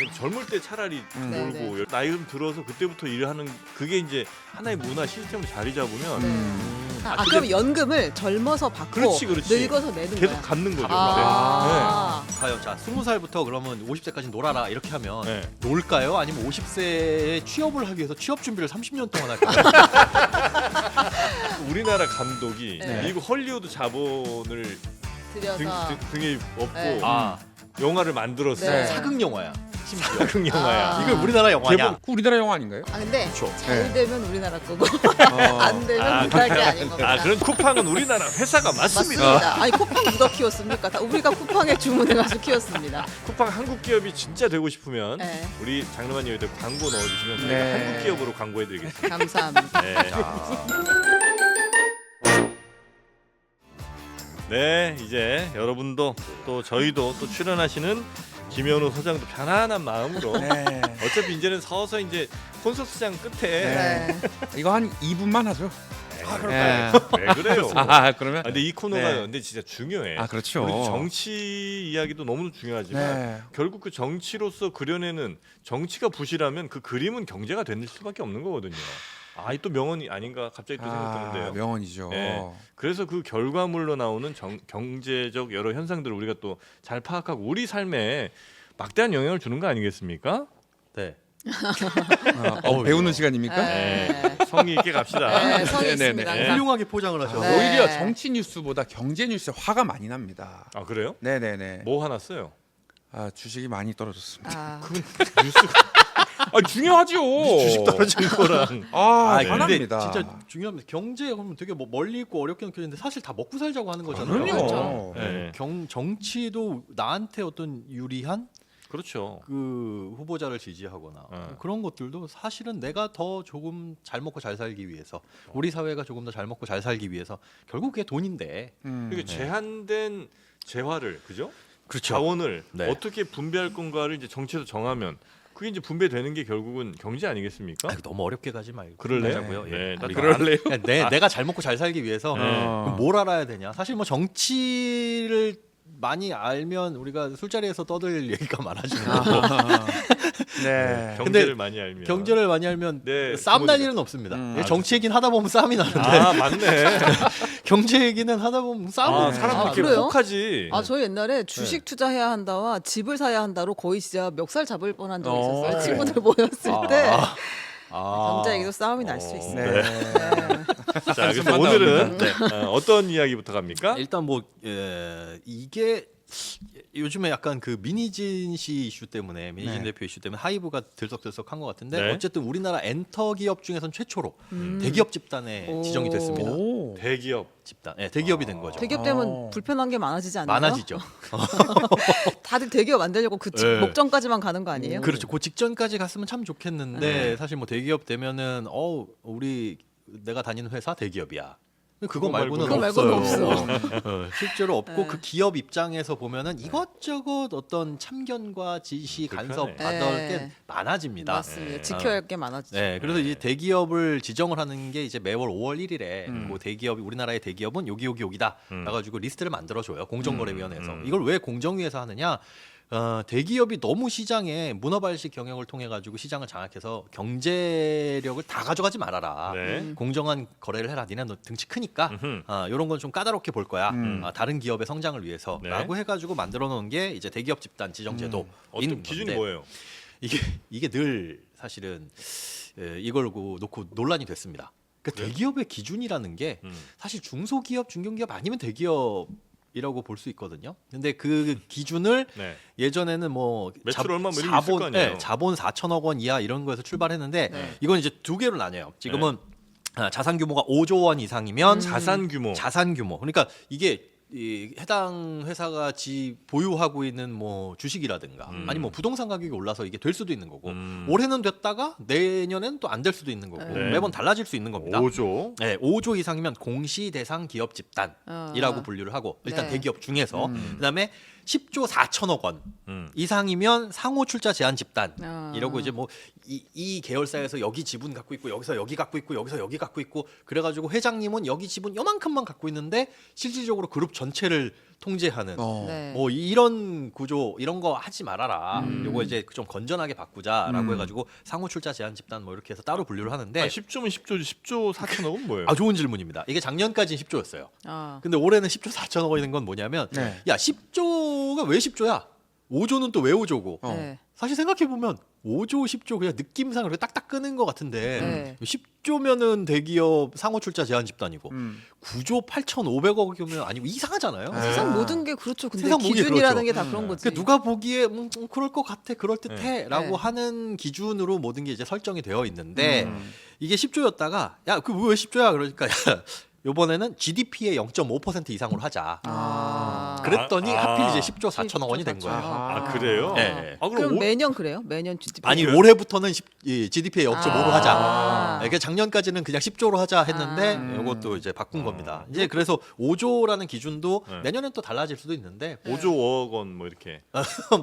젊을 때 차라리 네, 놀고 나이 좀 들어서 그때부터 일을 하는 그게 이제 하나의 문화 시스템을 자리 잡으면 그럼 연금을 젊어서 받고 그렇지. 늙어서 내는 계속 거야. 갚는 거죠. 과연 자 20살부터 그러면 50세까지 놀아라 이렇게 하면 네. 놀까요? 아니면 50세에 취업을 하기 위해서 취업 준비를 30년 동안 할까요? 우리나라 감독이 네. 미국 헐리우드 자본을 들여서 등에 업고 네. 영화를 만들었어. 네. 사극 영화야. 심지어. 사극 영화야. 이걸 우리나라 영화냐? 개봉- 그 우리나라 영화 아닌가요? 근데 그렇죠. 잘 되면 우리나라 거고 어. 안 되면 우리나라 게 아닌 겁니다. 그런 쿠팡은 우리나라 회사가 맞습니다. 맞습니다. 아니 쿠팡 누가 키웠습니까? 다 우리가 쿠팡에 주문해가지고 키웠습니다. 쿠팡 한국 기업이 진짜 되고 싶으면 네. 우리 장르만 여기다 광고 넣어주시면 저희가 네. 한국 기업으로 광고해드리겠습니다. 감사합니다. 네. 네, 이제 여러분도 또 저희도 또 출연하시는 김현우 소장도 편안한 마음으로 네. 어차피 이제는 서서 이제 콘서트장 끝에 네. 이거 한 2분만 하죠. 그럴까요? 왜 그래요? 그러면 근데 이 코너가 네. 근데 진짜 중요해. 그렇죠. 우리 정치 이야기도 너무 중요하지만 네. 결국 그 정치로서 그려내는 정치가 부실하면 그 그림은 경제가 될 수밖에 없는 거거든요. 이 또 명언이 아닌가 갑자기 또 생각드는데요. 명언이죠. 네. 그래서 그 결과물로 나오는 경제적 여러 현상들을 우리가 또 잘 파악하고 우리 삶에 막대한 영향을 주는 거 아니겠습니까? 네. 배우는 시간입니까? 네. 성의 있게 갑시다. 네, 성의 네, 네, 있습니다. 네. 항상. 훌륭하게 포장을 하셔. 네. 오히려 정치 뉴스보다 경제 뉴스에 화가 많이 납니다. 아 그래요? 네네네. 뭐 하나 써요? 주식이 많이 떨어졌습니다. 뉴스가 중요하죠. 주식 떨어진 거랑 근데 화납니다. 진짜 중요합니다. 경제 그러면 되게 뭐 멀리 있고 어렵게 느껴지는데 사실 다 먹고 살자고 하는 거잖아요. 그럼요. 그렇죠. 네. 정치도 나한테 어떤 유리한 그렇죠. 그 후보자를 지지하거나 그런 것들도 사실은 내가 더 조금 잘 먹고 잘 살기 위해서 우리 사회가 조금 더 잘 먹고 잘 살기 위해서 결국 그게 돈인데 그러니까 제한된 재화를 그죠? 그렇죠. 자원을 네. 어떻게 분배할 건가를 이제 정치에서 정하면 그게 이제 분배되는 게 결국은 경제 아니겠습니까? 너무 어렵게 가지 말고 그럴래요? 하자고요. 네, 나 우리가 그럴래요? 내가 잘 먹고 잘 살기 위해서 네. 그럼 뭘 알아야 되냐? 사실 뭐 정치를 많이 알면 우리가 술자리에서 떠들 얘기가 많아지는 거고 네. 경제를 많이 알면 경제를 많이 알면 네, 싸움 날 부모님. 일은 없습니다. 아, 정치 얘기는 하다 보면 싸움이 나는데 맞네. 경제 얘기는 하다 보면 싸움이 사람 아, 그렇게 그래요? 혹하지. 저 옛날에 주식 투자해야 한다와 집을 사야 한다로 거의 진짜 멱살 잡을 뻔한 적이 있었어요. 친구들 모였을 때 경제 얘기도 싸움이 날 수 있어요. 네. 자, 그래서 한숨만 오늘은 나옵니다. 어떤 이야기부터 갑니까? 일단 뭐 이게 요즘에 약간 그 민희진 씨 이슈 때문에 민희진 대표 이슈 때문에 하이브가 들썩들썩한 것 같은데 네. 어쨌든 우리나라 엔터 기업 중에선 최초로 대기업 집단에 지정이 됐습니다. 오. 대기업. 집단, 대기업이 된 거죠. 대기업 되면 불편한 게 많아지지 않나요? 많아지죠. 다들 대기업 만들려고 그 네. 목전까지만 가는 거 아니에요? 그렇죠. 그 직전까지 갔으면 참 좋겠는데 사실 뭐 대기업 되면은 우리 내가 다니는 회사 대기업이야. 그거 말고는 그거 말고는 없어요. 실제로 없고 네. 그 기업 입장에서 보면은 이것저것 어떤 참견과 지시, 간섭 불편해. 받을 네. 게 많아집니다. 맞습니다. 지켜야 할 게 많아지죠. 네, 그래서 이제 대기업을 지정을 하는 게 이제 매월 5월 1일에 그 대기업이 우리나라의 대기업은 여기다 나가지고 리스트를 만들어줘요. 공정거래위원회에서. 이걸 왜 공정위에서 하느냐? 대기업이 너무 시장에 문어발식 경영을 통해 가지고 시장을 장악해서 경제력을 다 가져가지 말아라. 네. 공정한 거래를 해라. 니네 너 등치 크니까 이런 건 좀 까다롭게 볼 거야. 다른 기업의 성장을 위해서라고 네. 해가지고 만들어 놓은 게 이제 대기업 집단 지정제도. 어떤 기준이 뭐예요? 이게 늘 사실은 이걸 놓고 논란이 됐습니다. 그러니까 대기업의 기준이라는 게 사실 중소기업, 중견기업 아니면 대기업이라고 볼 수 있거든요. 근데 그 기준을 네. 예전에는 뭐 매출 얼마 뭐 이런 게 있을 거 아니에요? 자본 4천억 원 이하 이런 거에서 출발했는데 네. 이건 이제 두 개로 나뉘어요. 지금은 자산 규모가 5조 원 이상이면 자산 규모. 자산 규모. 그러니까 이게 해당 회사가 보유하고 있는 뭐 주식이라든가 아니면 뭐 부동산 가격이 올라서 이게 될 수도 있는 거고 올해는 됐다가 내년엔 또 안 될 수도 있는 거고 네. 매번 달라질 수 있는 겁니다. 5조. 네, 5조 이상이면 공시 대상 기업 집단이라고 분류를 하고 일단 네. 대기업 중에서 그다음에 10조 4천억 원 이상이면 상호 출자 제한 집단 이러고 이제 뭐 이 계열사에서 여기 지분 갖고 있고 여기서 여기 갖고 있고 여기서 여기 갖고 있고 그래가지고 회장님은 여기 지분 요만큼만 갖고 있는데 실질적으로 그룹 전체를 통제하는 네. 뭐 이런 구조 이런 거 하지 말아라. 요거 이제 좀 건전하게 바꾸자라고 해가지고 상호 출자 제한 집단 뭐 이렇게 해서 따로 분류를 하는데 10조면 10조지 10조 4천억은 뭐예요? 아 좋은 질문입니다. 이게 작년까지는 10조였어요. 아. 근데 올해는 10조 4천억 원인 건 뭐냐면 네. 야 10조가 왜 10조야? 5조는 또 왜 5조고? 네. 사실 생각해 보면 5조 10조 그냥 느낌상 그렇게 딱딱 끄는 것 같은데 네. 10조면은 대기업 상호 출자 제한 집단이고 음. 9조 8,500억이면 아니고 이상하잖아요. 세상 모든 게 그렇죠. 근데 세상 모든 게 기준이라는 그렇죠. 게 다 그런 거지. 그러니까 누가 보기에 그럴 것 같아, 그럴 듯해라고 네. 하는 기준으로 모든 게 이제 설정이 되어 있는데 이게 10조였다가 야 그 왜 10조야 그러니까 야, 요번에는 GDP의 0.5% 이상으로 하자. 아. 그랬더니 아. 하필 이제 10조 4천억 원이 된 10조 거예요. 4천억. 아 그래요? 네. 아 그럼 그럼 매년 그래요? 매년 GDP. 아니 올해부터는 GDP의 0.5로 하자. 아. 그러니까 작년까지는 그냥 10조로 하자 했는데 아. 이것도 이제 바꾼 겁니다. 이제 그래서 5조라는 기준도 네. 내년엔 또 달라질 수도 있는데 5조 5억 원 뭐 이렇게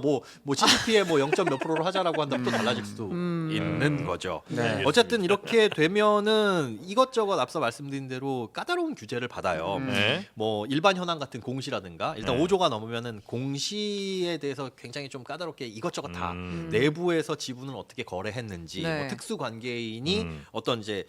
뭐 GDP의 뭐 0. 몇 프로로 하자라고 한다면 또 달라질 수도 있는 거죠. 네. 어쨌든 이렇게 되면은 이것저것 앞서 말씀드린 대로 까다로운 규제를 받아요. 네. 뭐 일반 현황 같은 공시라든가 일단 네. 5조가 넘으면은 공시에 대해서 굉장히 좀 까다롭게 이것저것 다 내부에서 지분을 어떻게 거래했는지 네. 뭐 특수 관계인이 음. 어떤 이제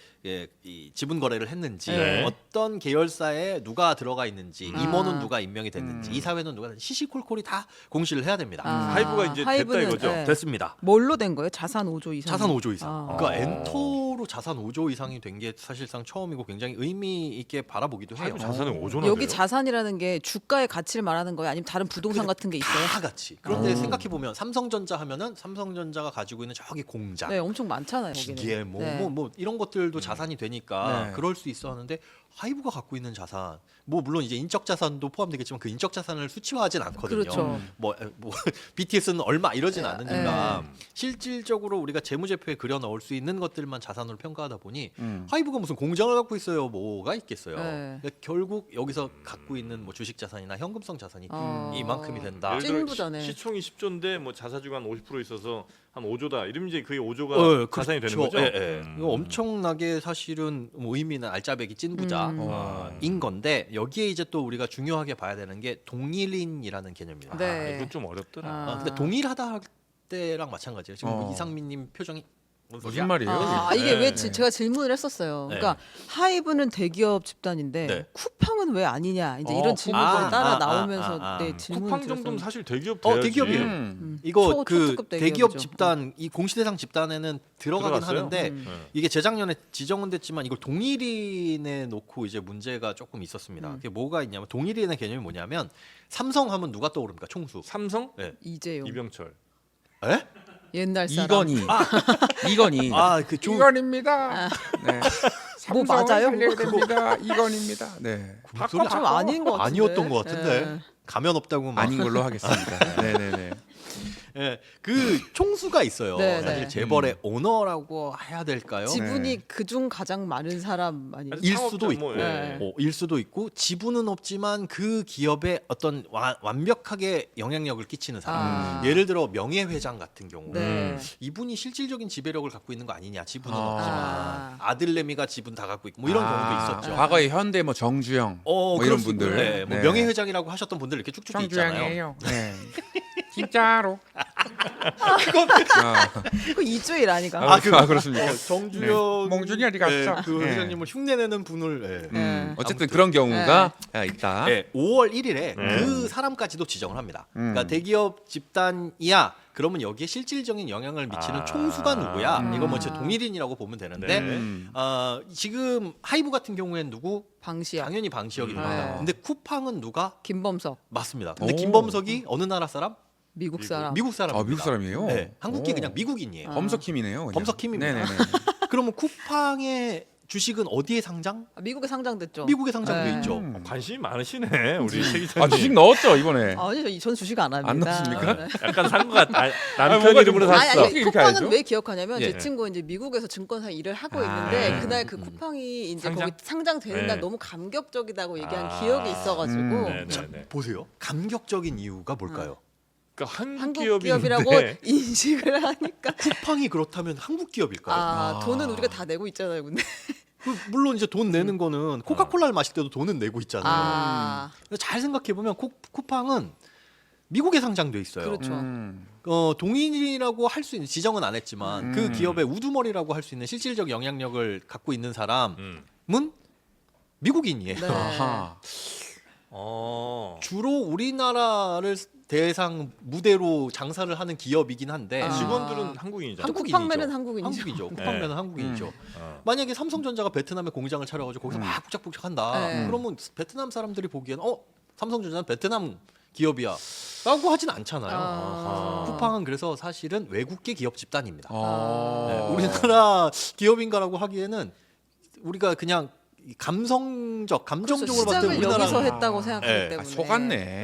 이 지분 거래를 했는지 네. 어떤 계열사에 누가 들어가 있는지 아. 임원은 누가 임명이 됐는지 이사회는 누가 됐는지 시시콜콜이 다 공시를 해야 됩니다. 아. 하이브가 이제 하이브는, 됐다 이거죠? 네. 됐습니다. 뭘로 된 거예요? 자산 5조 이상. 자산 5조 이상. 아. 그러니까 엔터로 자산 5조 이상이 된 게 사실상 처음이고 굉장히 의미 있게 바라보기도 해요. 하이브 자산은 5조나 여기 돼요? 자산이라는 게 주가의 가치를 말하는 거예요? 아니면 다른 부동산 같은 게 있어요? 다 같이. 그런데 생각해 보면 삼성전자 하면은 삼성전자가 가지고 있는 저기 공장, 네, 엄청 많잖아요. 거기는. 기계 뭐 네. 이런 것들도 자산이 되니까 네. 그럴 수 있었는데 하이브가 갖고 있는 자산 뭐 물론 이제 인적 자산도 포함되겠지만 그 인적 자산을 수치화하진 않거든요. 그렇죠. 뭐 BTS는 얼마 이러진 네. 않으니까 실질적으로 우리가 재무제표에 그려 넣을 수 있는 것들만 자산으로 평가하다 보니 하이브가 무슨 공장을 갖고 있어요. 뭐가 있겠어요. 네. 그러니까 결국 여기서 갖고 있는 뭐 주식 자산이나 현금성 자산이 이만큼이 된다. 예를 들어 찐부자네. 시총이 10조인데 뭐 자사주가 한 50% 있어서 한 5조다. 이러면 이제 그게 5조가 어, 자산이 그렇죠. 되는 거죠? 예, 예. 이거 엄청나게 사실은 뭐 의미 있는 알짜배기 찐부자인 건데 여기에 이제 또 우리가 중요하게 봐야 되는 게 동일인이라는 개념입니다. 네. 아, 이건 좀 어렵더라. 아. 근데 동일하다 할 때랑 마찬가지예요. 지금 어. 이상민님 표정이 뭔 소리야? 무슨 말이에요? 아, 이게 네. 왜 제가 질문을 했었어요. 네. 그러니까 하이브는 대기업 집단인데 네. 쿠팡은 왜 아니냐 이제 이런 질문이 아, 따라 아, 나오면서 아, 아. 네, 질문을 쿠팡 정도면 드렸었는데. 사실 대기업 돼야지. 대기업이에요. 이거 그 초특급 대기업 대기업이죠. 집단 이 공시대상 집단에는 들어가긴 들어갔어요? 하는데 네. 이게 재작년에 지정은 됐지만 이걸 동일인에 놓고 이제 문제가 조금 있었습니다. 그게 뭐가 있냐면 동일인의 개념이 뭐냐면 삼성 하면 누가 떠오릅니까? 총수. 삼성, 이재용 이병철. 에? 옛날 사람. 이건희. 이건희. 그 이건입니다. 네. 뭐 삼성을 맞아요? 살려야 됩니다. 이건입니다. 네. 그건 좀 아닌 것 같은데. 아니었던 것 같은데 네. 가면 없다고 막. 아닌 걸로 하겠습니다. 네네네. 예, 그 총수가 있어요. 네, 사실 네. 재벌의 오너라고 해야 될까요? 지분이 그중 가장 많은 사람 아니에요? 일 사업자 수도 있고, 뭐, 예. 네. 일 수도 있고 지분은 없지만 그 기업에 어떤 완벽하게 영향력을 끼치는 사람. 아. 예를 들어 명예회장 같은 경우, 네. 이분이 실질적인 지배력을 갖고 있는 거 아니냐? 지분은 아. 없지만 아들내미가 지분 다 갖고 있고 뭐 이런 경우도 있었죠. 과거에 현대 뭐 정주영 뭐 그럴 이런 수 있고, 분들. 네, 뭐 네. 명예회장이라고 하셨던 분들 이렇게 쭉쭉 있잖아요. 정주영이에요. 네. 진짜로. 그 이주일 아니까. 그렇습니까? 정주영, 몽준이 어디 갔어? 그 네. 회장님을 흉내내는 분을. 네. 어쨌든 그런 경우가 있다. 네, 5월 1일에 네. 그 사람까지도 지정을 합니다. 그러니까 대기업 집단이야. 그러면 여기에 실질적인 영향을 미치는 아. 총수가 누구야? 이건 뭐 제 동일인이라고 보면 되는데 네. 지금 하이브 같은 경우에는 누구? 방시혁, 당연히 방시혁입니다. 네. 근데 쿠팡은 누가? 김범석, 맞습니다. 근데 오. 김범석이 어느 나라 사람? 미국 사람. 미국 사람입니다. 미국 사람이에요? 네, 한국계 오. 그냥 미국인이에요. 범석킴이네요. 그냥. 범석킴입니다. 네네네. 그러면 쿠팡의 주식은 어디에 상장? 미국에 상장됐죠. 미국에 상장돼 네. 있죠. 관심이 많으시네 우리 최 기자님. 아 주식 넣었죠 이번에. 아니, 전 주식 안 합니다. 안 넣습니까? 네. 약간 산 것 같아. 남편 뭐가 이름으로 좀- 샀어. 아니, 이렇게 쿠팡은 알죠? 왜 기억하냐면 예. 제 친구 이제 미국에서 증권사 일을 하고 아. 있는데 그날 그 쿠팡이 이제 상장? 거기 상장되는 날 네. 너무 감격적이다고 얘기한 아. 기억이 있어가지고 네네네. 보세요. 감격적인 이유가 뭘까요? 그러니까 한국 한국 기업인데 기업이라고 인식을 하니까 쿠팡이 그렇다면 한국 기업일까요? 아 돈은 우리가 다 내고 있잖아요, 근데 물론 이제 돈 내는 거는 코카콜라를 마실 때도 돈은 내고 있잖아요. 아, 잘 생각해 보면 쿠팡은 미국에 상장돼 있어요. 그렇죠. 동인이라고 할 수 있는 지정은 안 했지만 그 기업의 우두머리라고 할 수 있는 실질적 영향력을 갖고 있는 사람은 미국인이에요. 네. 아하. 주로 우리나라를 대상 무대로 장사를 하는 기업이긴 한데 아. 직원들은 한국인이잖아. 또 쿠팡맨은 한국인이죠. 한국이죠. 쿠팡맨은 네. 한국인이죠. 어. 만약에 삼성전자가 베트남에 공장을 차려가지고 거기서 막 북적북적한다. 네. 그러면 베트남 사람들이 보기엔 삼성전자는 베트남 기업이야라고 하진 않잖아요. 아. 쿠팡은 그래서 사실은 외국계 기업 집단입니다. 어. 네, 우리나라 기업인가라고 하기에는 우리가 그냥 감정적으로 그렇죠. 봤을 때 시작을 우리나라 여기서 했다고 생각하기 네. 때문에. 속았네.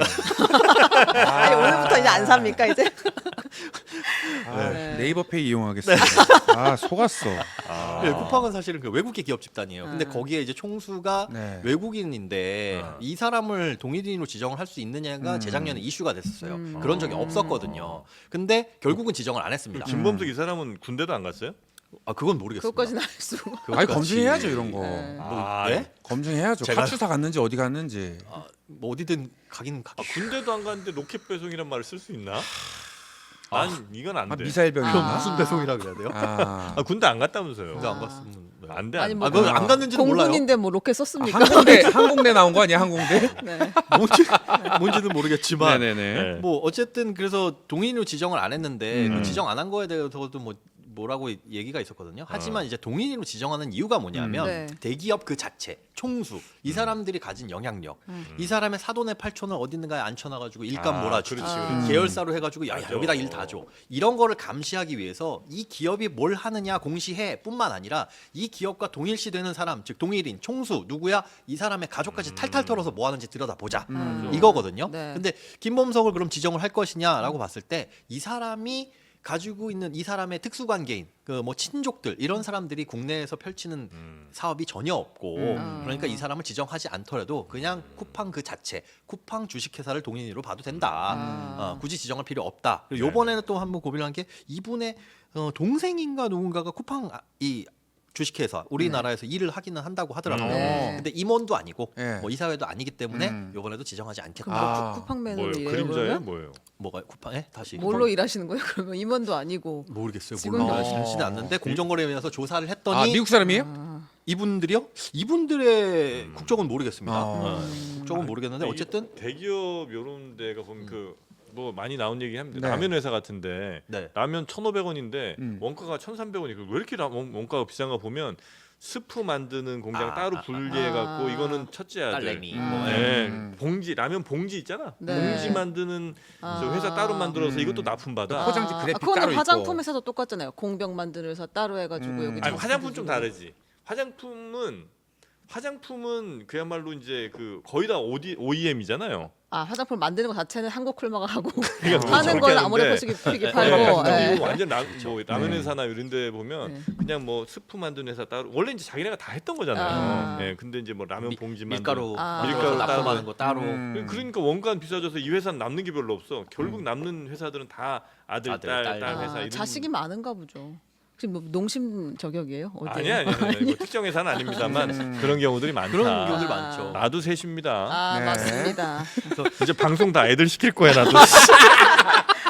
아니, 오늘부터 이제 안 삽니까 이제? 아, 네. 네이버페이 이용하겠습니다. 아 속았어. 네, 쿠팡은 사실은 그 외국계 기업 집단이에요. 근데 거기에 이제 총수가 네. 외국인인데 이 사람을 동일인으로 지정을 할 수 있느냐가 재작년에 이슈가 됐었어요. 그런 적이 없었거든요. 근데 결국은 지정을 안 했습니다. 김범석 이 사람은 군대도 안 갔어요? 그건 모르겠습니다. 그것까지는 알 수. 아니 검증해야죠 이런 거. 네. 아, 네? 검증해야죠. 제가- 카투사 갔는지 어디 갔는지. 뭐 어디든 가긴 아, 군대도 안 갔는데 로켓 배송이란 말을 쓸 수 있나? 난 이건 안 아, 돼. 미사일병이었나? 무슨 배송이라 그래야 돼요? 아, 아, 군대 안 갔다면서요? 군대 안 갔으면 안 돼. 아니, 안 뭐 돼. 안 갔는지는 몰라요. 공군인데 뭐 로켓 썼습니까? 항공대 나온 거 아니야 항공대? 네. 뭔지는 모르겠지만 네네네. 네. 뭐 어쨌든 그래서 동인으로 지정을 안 했는데 그 음. 지정 안 한 거에 대해서도 뭐라고 얘기가 있었거든요. 하지만 이제 동인으로 지정하는 이유가 뭐냐면 네. 대기업 그 자체, 총수, 이 사람들이 가진 영향력, 이 사람의 사돈의 팔촌을 어딘가에 앉혀놔가지고 일감 아, 몰아주고 그렇지, 그렇지. 계열사로 해가지고 야 맞아. 여기다 일 다 줘. 이런 거를 감시하기 위해서 이 기업이 뭘 하느냐 공시해뿐만 아니라 이 기업과 동일시되는 사람, 즉 동일인, 총수 누구야? 이 사람의 가족까지 탈탈 털어서 뭐 하는지 들여다보자. 이거거든요. 네. 근데 김범석을 그럼 지정을 할 것이냐라고 봤을 때 이 사람이 가지고 있는 이 사람의 특수관계인 그 뭐 친족들 이런 사람들이 국내에서 펼치는 사업이 전혀 없고 그러니까 이 사람을 지정하지 않더라도 그냥 쿠팡 그 자체 쿠팡 주식회사를 동인으로 봐도 된다. 굳이 지정할 필요 없다. 그리고 요번에는 또 한번 고민한 게 이분의 동생인가 누군가가 쿠팡 이 주식회사 우리나라에서 일을 하기는 한다고 하더라고요. 네. 근데 임원도 아니고 네. 뭐 이사회도 아니기 때문에 요번에도 지정하지 않겠다. 그럼 뭐 아. 쿠팡맨으로 뭐예요? 일해요 그림자예요? 그러면? 뭐예요? 뭐가 쿠팡에 다시 뭘로 일하시는 거예요? 그러면 임원도 아니고. 모르겠어요. 직원도 모르지는 않는데 공정거래위원회에서 조사를 했더니 아 미국 사람이에요? 이분들이요? 이분들의 국적은 모르겠습니다. 어. 국적은 모르겠는데 어쨌든 대기업 요런 데가 보면 그 뭐 많이 나온 얘기 합니다. 네. 라면 회사 같은데 네. 라면 1,500원인데 음. 원가가 1,300원이 왜 이렇게 원가가 비싼가 보면 스프 만드는 공장 따로 분리해 갖고 아. 이거는 첫째 아들. 딸내미. 네. 봉지 라면 봉지 있잖아. 네. 봉지 만드는 저 회사 따로 만들어서 이것도 납품받아. 포장지 그래픽 그거는 따로 있고. 화장품 회사도 똑같잖아요. 공병 만드는 회사 따로 해가지고 여기. 아니 화장품 좀 다르지. 화장품은 그야말로 이제 그 거의 다 OEM이잖아요. 아 화장품 만드는 거 자체는 한국 클마가 하고 그러니까 하는 그렇게 거는 하는데 아무래도 피기 네, 팔고. 근데 예. 이거 완전 뭐 라면 네. 회사나 이런 데 보면 네. 그냥 뭐 스프 만드는 회사 따로 원래 이제 자기네가 다 했던 거잖아요. 아. 네, 근데 이제 뭐 라면 봉지 만드는 밀가루 아. 만들어서 밀가루 납품하는 거 따로 그러니까 원가는 비싸져서 이 회사는 남는 게 별로 없어. 결국 남는 회사들은 다 아들, 아들, 딸 딸. 회사 이런 자식이 많은가 보죠. 혹시 뭐 농심 저격이에요? 어디? 아니 뭐 특정 회사는 아닙니다만 그런 경우들이 많다. 그런 경우들 많죠. 나도 셋입니다. 아 네. 맞습니다. 이제 방송 다 애들 시킬 거야 나도.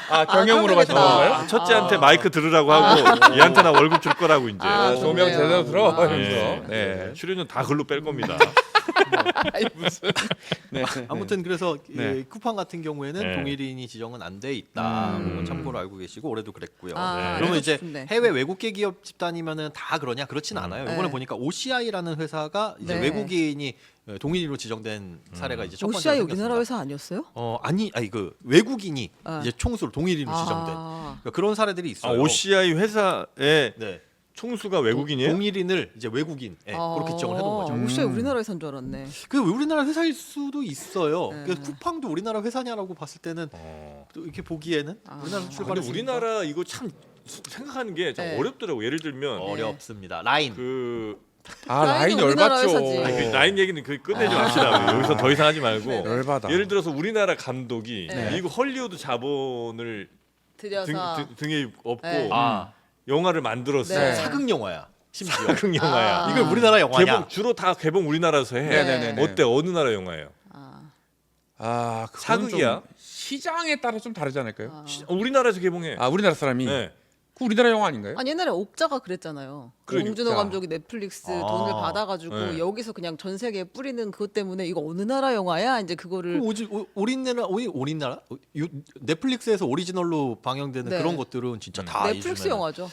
아 경영으로 그럼 가시는 되겠다. 건가요? 아, 첫째한테 마이크 들으라고 하고 얘한테 나 월급 줄 거라고 이제. 아, 조명 좋네요. 제대로 들어. 아. 이러면서. 네. 네. 출연료 다 글로 뺄 겁니다. 아니 무슨. 네. 아무튼 그래서 네. 쿠팡 같은 경우에는 네. 동일인이 지정은 안 돼 있다. 그건 참고로 알고 계시고 올해도 그랬고요. 아, 네. 그러면 이제 좋네. 해외 외국계 기업 집단이면은 다 그러냐? 그렇진 않아요. 이번에 네. 보니까 OCI라는 회사가 이제 네. 외국인이 동일인으로 지정된 사례가 이제 첫 번째로 OCI 생겼습니다. 우리나라 회사 아니었어요? 아니 그 외국인이 아. 이제 총수로 동일인으로 지정된 아. 그러니까 그런 사례들이 아, 있어요. OCI 회사의 네. 총수가 외국인이에요? 동일인을 이제 외국인 그렇게 지정을 해놓은 거죠. OCI 우리나라 회사인 줄 알았네. 그 우리나라 회사일 수도 있어요. 네. 그래서 쿠팡도 우리나라 회사냐라고 봤을 때는 또 이렇게 보기에는 우리나라 근데 출발했으니까 우리나라 이거 참 생각하는 게 참 네. 어렵더라고. 예를 들면 어렵습니다. 라인. 그 아 라인 라인은 우리나라 열받죠. 회사지. 아니, 그 라인 얘기는 그 끝내지 맙시다. 여기서 더 이상 하지 말고. 열받아. 예를 들어서 우리나라 감독이 네. 미국 헐리우드 자본을 들여서 등에 업고 네. 아 영화를 만들었어. 네. 사극 영화야. 심지어 사극 영화야. 아. 이걸 우리나라 영화냐? 개봉 주로 다 개봉 우리나라에서 해. 네네네. 어때? 어느 나라 영화예요? 아, 그건 사극이야? 좀 시장에 따라 좀 다르지 않을까요? 우리나라에서 개봉해. 아, 우리나라 사람이 네. 그 우리나라 영화 아닌가요? 아니 옛날에 옥자가 그랬잖아요. 그러니까. 봉준호 감독이 넷플릭스 아. 돈을 받아가지고 네. 여기서 그냥 전 세계에 뿌리는 그것 때문에 이거 어느 나라 영화야? 이제 그거를 그럼 우리나라 넷플릭스에서 오리지널로 방영되는 네. 그런 것들은 진짜 다 넷플릭스 요즘에는- 영화죠.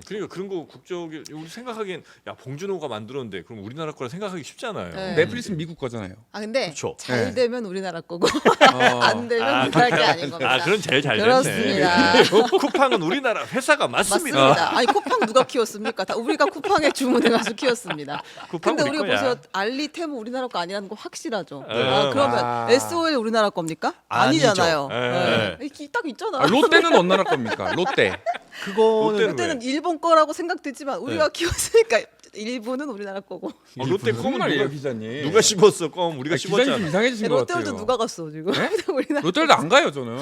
그러니까 그런 거 국적이 우리 생각하기엔 야 봉준호가 만들었는데 그럼 우리나라 거라 생각하기 쉽잖아요. 네. 넷플릭스는 미국 거잖아요. 아 근데 그쵸. 잘 네. 되면 우리나라 거고 어. 안 되면 우리나라 게 아닌 겁니다. 아, 그럼 제일 잘 그렇습니다. 됐네. 쿠팡은 우리나라 회사가 맞습니다. 맞습니다. 아니 쿠팡 누가 키웠습니까? 다 우리가 쿠팡에 주문해가지고 키웠습니다. 쿠팡 근데 우리 우리가 거야. 보세요. 알리 테무 우리나라 거 아니라는 거 확실하죠. 네. 아, 그러면 아. SOL 우리나라 겁니까? 아니죠. 아니잖아요. 네. 네. 딱 있잖아. 아, 롯데는 어느 나라 겁니까? 롯데. 그거는 롯데는 그때는 일본 거라고 생각됐지만 우리가 키웠으니까 일본은 우리나라 거고. 롯데 껌은 무슨 말이에요, 누가, 기자님? 누가 씹었어? 껌 우리가 아, 기자님 좀 씹었잖아. 이상해지신 것 롯데월드 같아요. 누가 갔어 지금? 네? 우리나라. 롯데월드 안 가요 저는.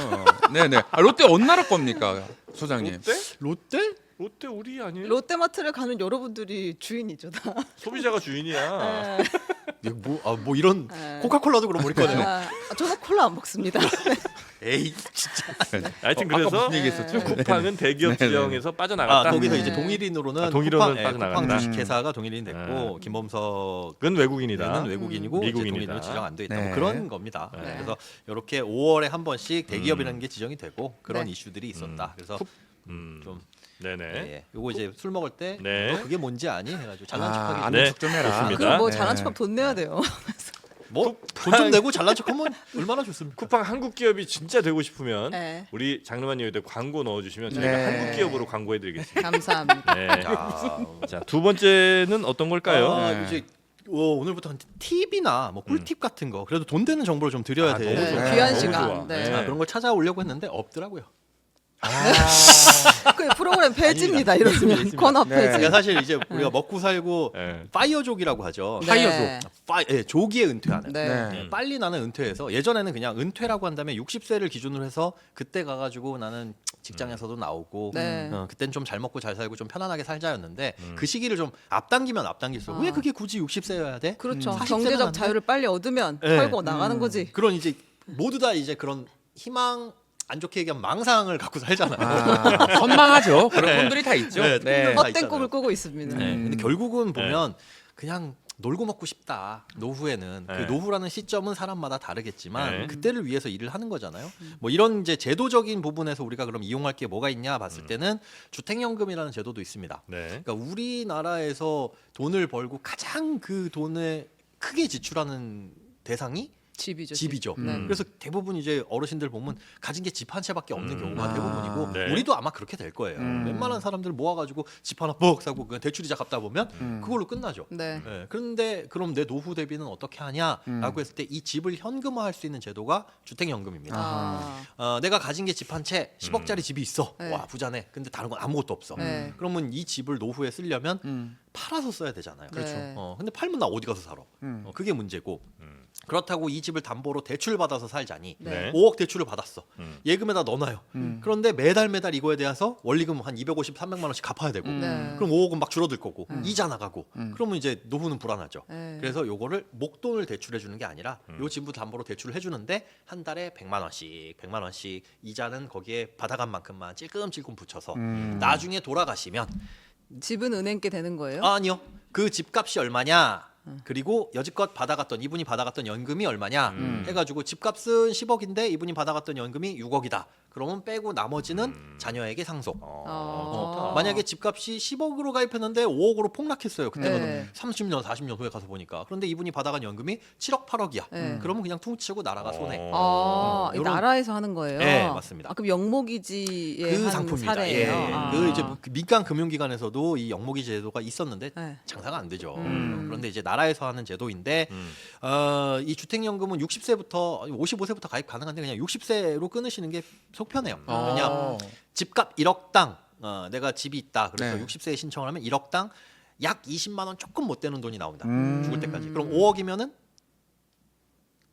네네. 아, 롯데 어느 나라 겁니까, 소장님? 롯데? 롯데? 롯데 우리 아니에요? 롯데마트를 가는 여러분들이 주인이죠 다. 소비자가 주인이야. 뭐 이런 네. 코카콜라도 그럼 우리 거네요. 저는 콜라 안 먹습니다. 에이 진짜. 하여튼 아까 그래서 무슨 얘기했었죠? 쿠팡은 대기업 네네. 지정에서 빠져나갔다. 거기서 네. 이제 동일인으로는 아, 동일인으로는 쿠팡 빠져나간다. 주식회사가 동일인 됐고 김범석은 그건 외국인이다. 외국인이고 이제 미국인이다. 동일인으로 지정 안 돼 있다. 네. 뭐 그런 겁니다. 네. 그래서 이렇게 5월에 한 번씩 대기업이라는 게 지정이 되고 그런 네. 이슈들이 있었다. 그래서 좀 네네. 예, 요거 이제 술 먹을 때 네. 너 그게 뭔지 아니 해가지고 잘난 척하기 아, 네. 아는 척 좀 해라. 좋습니다. 그럼 뭐 네. 잘난 척하면 돈 내야 돼요. 뭐돈 좀 내고 잘난 척하면 얼마나 좋습니까? 쿠팡 한국 기업이 진짜 되고 싶으면 네. 우리 장르만 여기다 광고 넣어주시면 저희가 네. 한국 기업으로 광고해드리겠습니다. 감사합니다. 네. 자, 자, 두 번째는 어떤 걸까요? 네. 이제 오늘부터 팁이나 뭐 꿀팁 같은 거 그래도 돈 되는 정보를 좀 드려야 아, 돼. 너무 네, 좋아. 귀한 너무 시간. 좋아. 네. 자, 그런 걸 찾아오려고 했는데 없더라고요. 그 프로그램 폐지입니다. 이러면 코너 네. 폐지. 그러니까 사실 이제 우리가 먹고 살고 네. 파이어족이라고 하죠. 네. 파이어족. 조기에 은퇴하는. 네. 네. 빨리 나는 은퇴해서 예전에는 그냥 은퇴라고 한다면 60세를 기준으로 해서 그때 가가지고 나는 직장에서도 나오고 네. 그땐 좀 잘 먹고 잘 살고 좀 편안하게 살자였는데 그 시기를 좀 앞당기면 앞당길수록 왜 그게 굳이 60세여야 돼? 그렇죠. 40세면 안 경제적 돼? 자유를 빨리 얻으면 네. 털고 나가는 거지. 그런 이제 모두 다 이제 그런 희망 안 좋게 얘기하면 망상을 갖고 살잖아요. 아, 선망하죠. 그런 분들이 다 있죠. 네, 네. 다 헛된 있잖아요. 꿈을 꾸고 있습니다. 네, 근데 결국은 보면 그냥 놀고 먹고 싶다. 노후에는 네. 그 노후라는 시점은 사람마다 다르겠지만 네. 그때를 위해서 일을 하는 거잖아요. 뭐 이런 이제 제도적인 부분에서 우리가 그럼 이용할 게 뭐가 있냐 봤을 때는 주택연금이라는 제도도 있습니다. 네. 그러니까 우리나라에서 돈을 벌고 가장 그 돈에 크게 지출하는 대상이 집이죠. 집이죠. 네. 그래서 대부분 이제 어르신들 보면 가진 게 집 한 채밖에 없는 경우가 아. 대부분이고 네. 우리도 아마 그렇게 될 거예요. 웬만한 사람들 모아가지고 집 하나 뻑 사고 그냥 대출이자 갚다 보면 그걸로 끝나죠. 네. 네, 그런데 그럼 내 노후 대비는 어떻게 하냐라고 했을 때 이 집을 현금화할 수 있는 제도가 주택연금입니다. 아. 내가 가진 게 집 한 채 10억짜리 집이 있어. 네. 와 부자네. 근데 다른 건 아무것도 없어. 네. 그러면 이 집을 노후에 쓰려면 팔아서 써야 되잖아요. 그렇죠. 근데 팔면 나 어디 가서 살아? 그게 문제고. 그렇다고 이 집을 담보로 대출 받아서 살자니 네. 5억 대출을 받았어. 예금에다 넣어놔요. 그런데 매달 이거에 대해서 원리금 한 250, 300만 원씩 갚아야 되고. 네. 그럼 5억은 막 줄어들 거고 이자 나가고. 그러면 이제 노후는 불안하죠. 네. 그래서 요거를 목돈을 대출해 주는 게 아니라 요 집을 담보로 대출을 해 주는데 한 달에 100만 원씩 이자는 거기에 받아간 만큼만 찔끔찔끔 붙여서 나중에 돌아가시면 집은 은행께 되는 거예요? 아니요. 그 집값이 얼마냐? 그리고 여지껏 이분이 받아갔던 연금이 얼마냐? 해가지고 집값은 10억인데 이분이 받아갔던 연금이 6억이다. 그러면 빼고 나머지는 자녀에게 상속. 만약에 집값이 10억으로 가입했는데 5억으로 폭락했어요. 그때는 네. 30년, 40년 후에 가서 보니까. 그런데 이분이 받아간 연금이 7억, 8억이야. 네. 그러면 그냥 퉁치고 나라가 손해. 아, 이 요런- 나라에서 하는 거예요? 네, 맞습니다. 아, 그럼 영모기지의 그 한 상품입니다. 사례예요? 예. 아. 그 이제 민간 금융기관에서도 이 영모기 제도가 있었는데 네. 장사가 안 되죠. 그런데 이제 나라에서 하는 제도인데 이 주택연금은 60세부터 55세부터 가입 가능한데 그냥 60세로 끊으시는 게 속 편해요. 왜냐 집값 1억당 내가 집이 있다. 그래서 네. 60세에 신청을 하면 1억당 약 20만 원 조금 못 되는 돈이 나옵니다. 음. 죽을 때까지. 그럼 5억이면은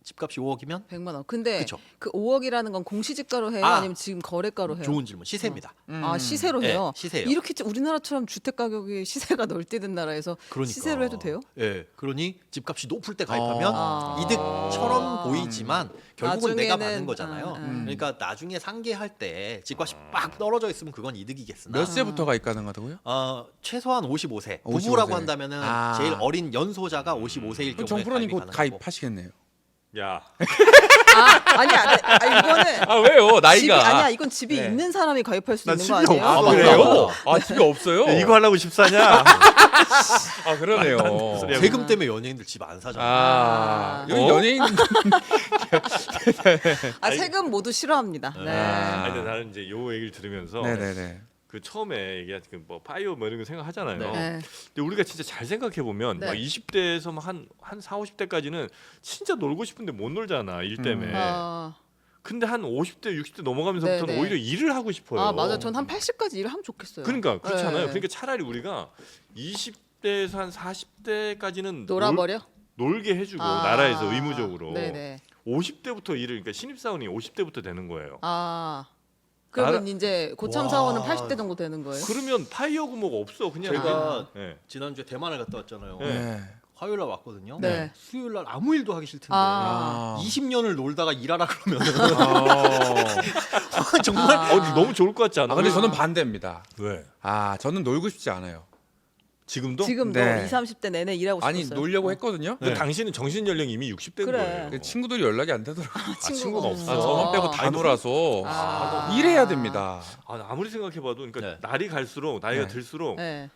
집값이 5억이면 100만 원. 근데 그쵸. 그 5억이라는 건 공시지가로 해요? 아, 아니면 지금 거래가로 해요? 좋은 질문. 시세입니다. 아 시세로 네, 해요. 시세예요. 이렇게 우리나라처럼 주택 가격이 시세가 널뛰는 나라에서 그러니까. 시세로 해도 돼요? 예. 그러니 집값이 높을 때 가입하면 아. 이득처럼 보이지만 결국은 내가 나중에는- 받는 거잖아요. 그러니까 나중에 상계할 때 집값이 빡 떨어져 있으면 그건 이득이겠으나 몇 세부터 가입 가능하다고요? 최소한 55세. 55세. 부부라고 한다면은 아. 제일 어린 연소자가 55세일 그럼 경우에 정프로님 가입이 곧 가능하고. 가입하시겠네요. 야, 이거는 아 왜요? 집이 나이가 아니야. 이건 집이 네. 있는 사람이 가입할 수 난 있는 거 집이 아니에요? 없어. 아 맞아. 그래요? 아 집이 없어요? 야, 이거 하려고 14냐? 아 그러네요. 소리야. 세금 때문에 연예인들 집 안 사잖아. 아 여기 어? 연예인 세금 모두 싫어합니다. 네. 아. 아니, 근데 나는 이제 요 얘기를 들으면서 네네네. 그 처음에 얘기한 그뭐 파이어 뭐 이런 거 생각하잖아요. 네. 네. 근데 우리가 진짜 잘 생각해 보면 네. 막 20대에서 한 4, 50대까지는 진짜 놀고 싶은데 못 놀잖아 일 때문에. 근데 한 50대, 60대 넘어가면서부터는 네, 네. 오히려 일을 하고 싶어요. 맞아. 전 한 80까지 일을 하면 좋겠어요. 그러니까 그렇잖아요. 네. 그러니까 차라리 우리가 20대에서 한 40대까지는 놀아버려? 놀게 해주고 아. 나라에서 의무적으로 네네. 50대부터 일을 그러니까 신입사원이 50대부터 되는 거예요. 그러면 나라- 이제 고참 와. 사원은 80대 정도 되는 거예요? 그러면 파이어 구모가 없어. 그냥 제가 네. 지난주에 대만을 갔다 왔잖아요. 네. 네. 화요일 날 왔거든요. 네. 수요일 날 아무 일도 하기 싫던데 아. 20년을 놀다가 일하라 그러면은 아. 정말 너무 좋을 것 같지 않아? 아 근데 저는 반대입니다. 왜? 아 저는 놀고 싶지 않아요. 지금도? 지금도 네. 20, 30대 내내 일하고 아니 싶었어요. 놀려고 했거든요. 근데 당신은 정신 연령이 이미 60대인 그래. 거예요. 그 친구들이 연락이 안 되더라고요. 친구가 없어. 아, 저만 빼고 다 아니, 놀아서 아. 일해야 됩니다. 아무리 생각해봐도 그러니까 네. 날이 갈수록 나이가 네. 들수록 네.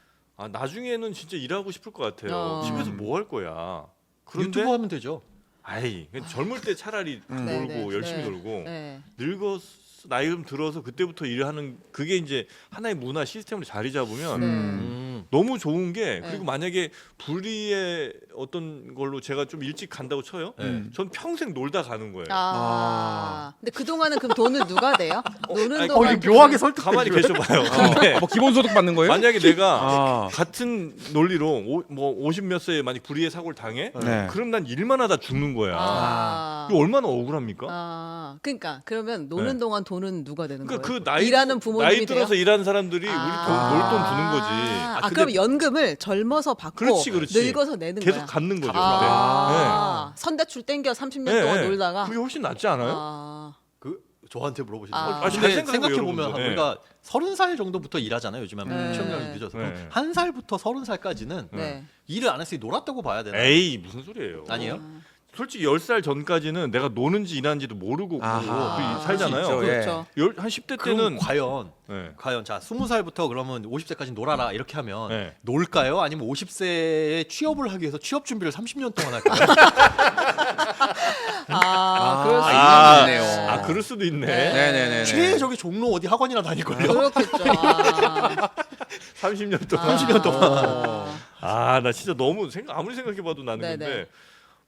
나중에는 진짜 일하고 싶을 것 같아요. 어. 집에서 뭐 할 거야? 그런데 유튜브 하면 되죠. 아이 그냥 젊을 때 차라리 놀고 네, 네, 열심히 네. 놀고 네. 늙어 나이 좀 들어서 그때부터 일을 하는 그게 이제 하나의 문화 시스템으로 자리 잡으면 네. 너무 좋은 게 그리고 네. 만약에 불의의 어떤 걸로 제가 좀 일찍 간다고 쳐요. 전 평생 놀다 가는 거예요. 근데 그 동안은 그럼 돈을 누가 내요? 노는 아니, 동안 묘하게 설득. 가만히 계셔봐요. 근데 뭐 기본소득 받는 거예요? 만약에 내가 아. 같은 논리로 뭐 50몇 세에 만약 불의의 사고를 당해, 네. 그럼 난 일만 하다 죽는 거야. 아. 이거 얼마나 억울합니까? 그러니까 그러면 노는 네. 동안 돈은 누가 되는 그러니까 거예요? 그 나이 일하는 부모님이 나이 들어서 돼요? 일하는 사람들이 우리 놀돈 주는 거지. 근데 그럼 연금을 젊어서 받고 그렇지, 그렇지. 늙어서 내는 계속 거야. 갖는 거죠. 선대출 땡겨 30년 네. 동안 네. 놀다가 그게 훨씬 낫지 않아요? 그 저한테 물어보시는 아. 거. 아, 잘 근데 생각해보고 생각해 보면 여러분도. 네. 우리가 30살 정도부터 일하잖아요. 요즘에 네. 취업률이 늦어서 네. 한 살부터 30살까지는 네. 일을 안 했으니 놀았다고 봐야 되나? 에이 무슨 소리예요? 아니에요? 솔직히 10살 전까지는 내가 노는지 일하는지도 모르고 아하. 그 살잖아요. 그렇죠. 예. 그렇죠. 한 10대 그럼 때는 과연 자 20살부터 그러면 50세까지 놀아라 이렇게 하면 네. 놀까요? 아니면 50세에 취업을 하기 위해서 취업 준비를 30년 동안 할까요? 그럴 수 아, 있네요. 있네요. 그럴 수도 있네. 네네네. 최저기 종로 어디 학원이나 다닐걸요? 그렇겠죠. 30년 동안. 30년 동안. 나 진짜 너무 아무리 생각해봐도 나는 네네. 근데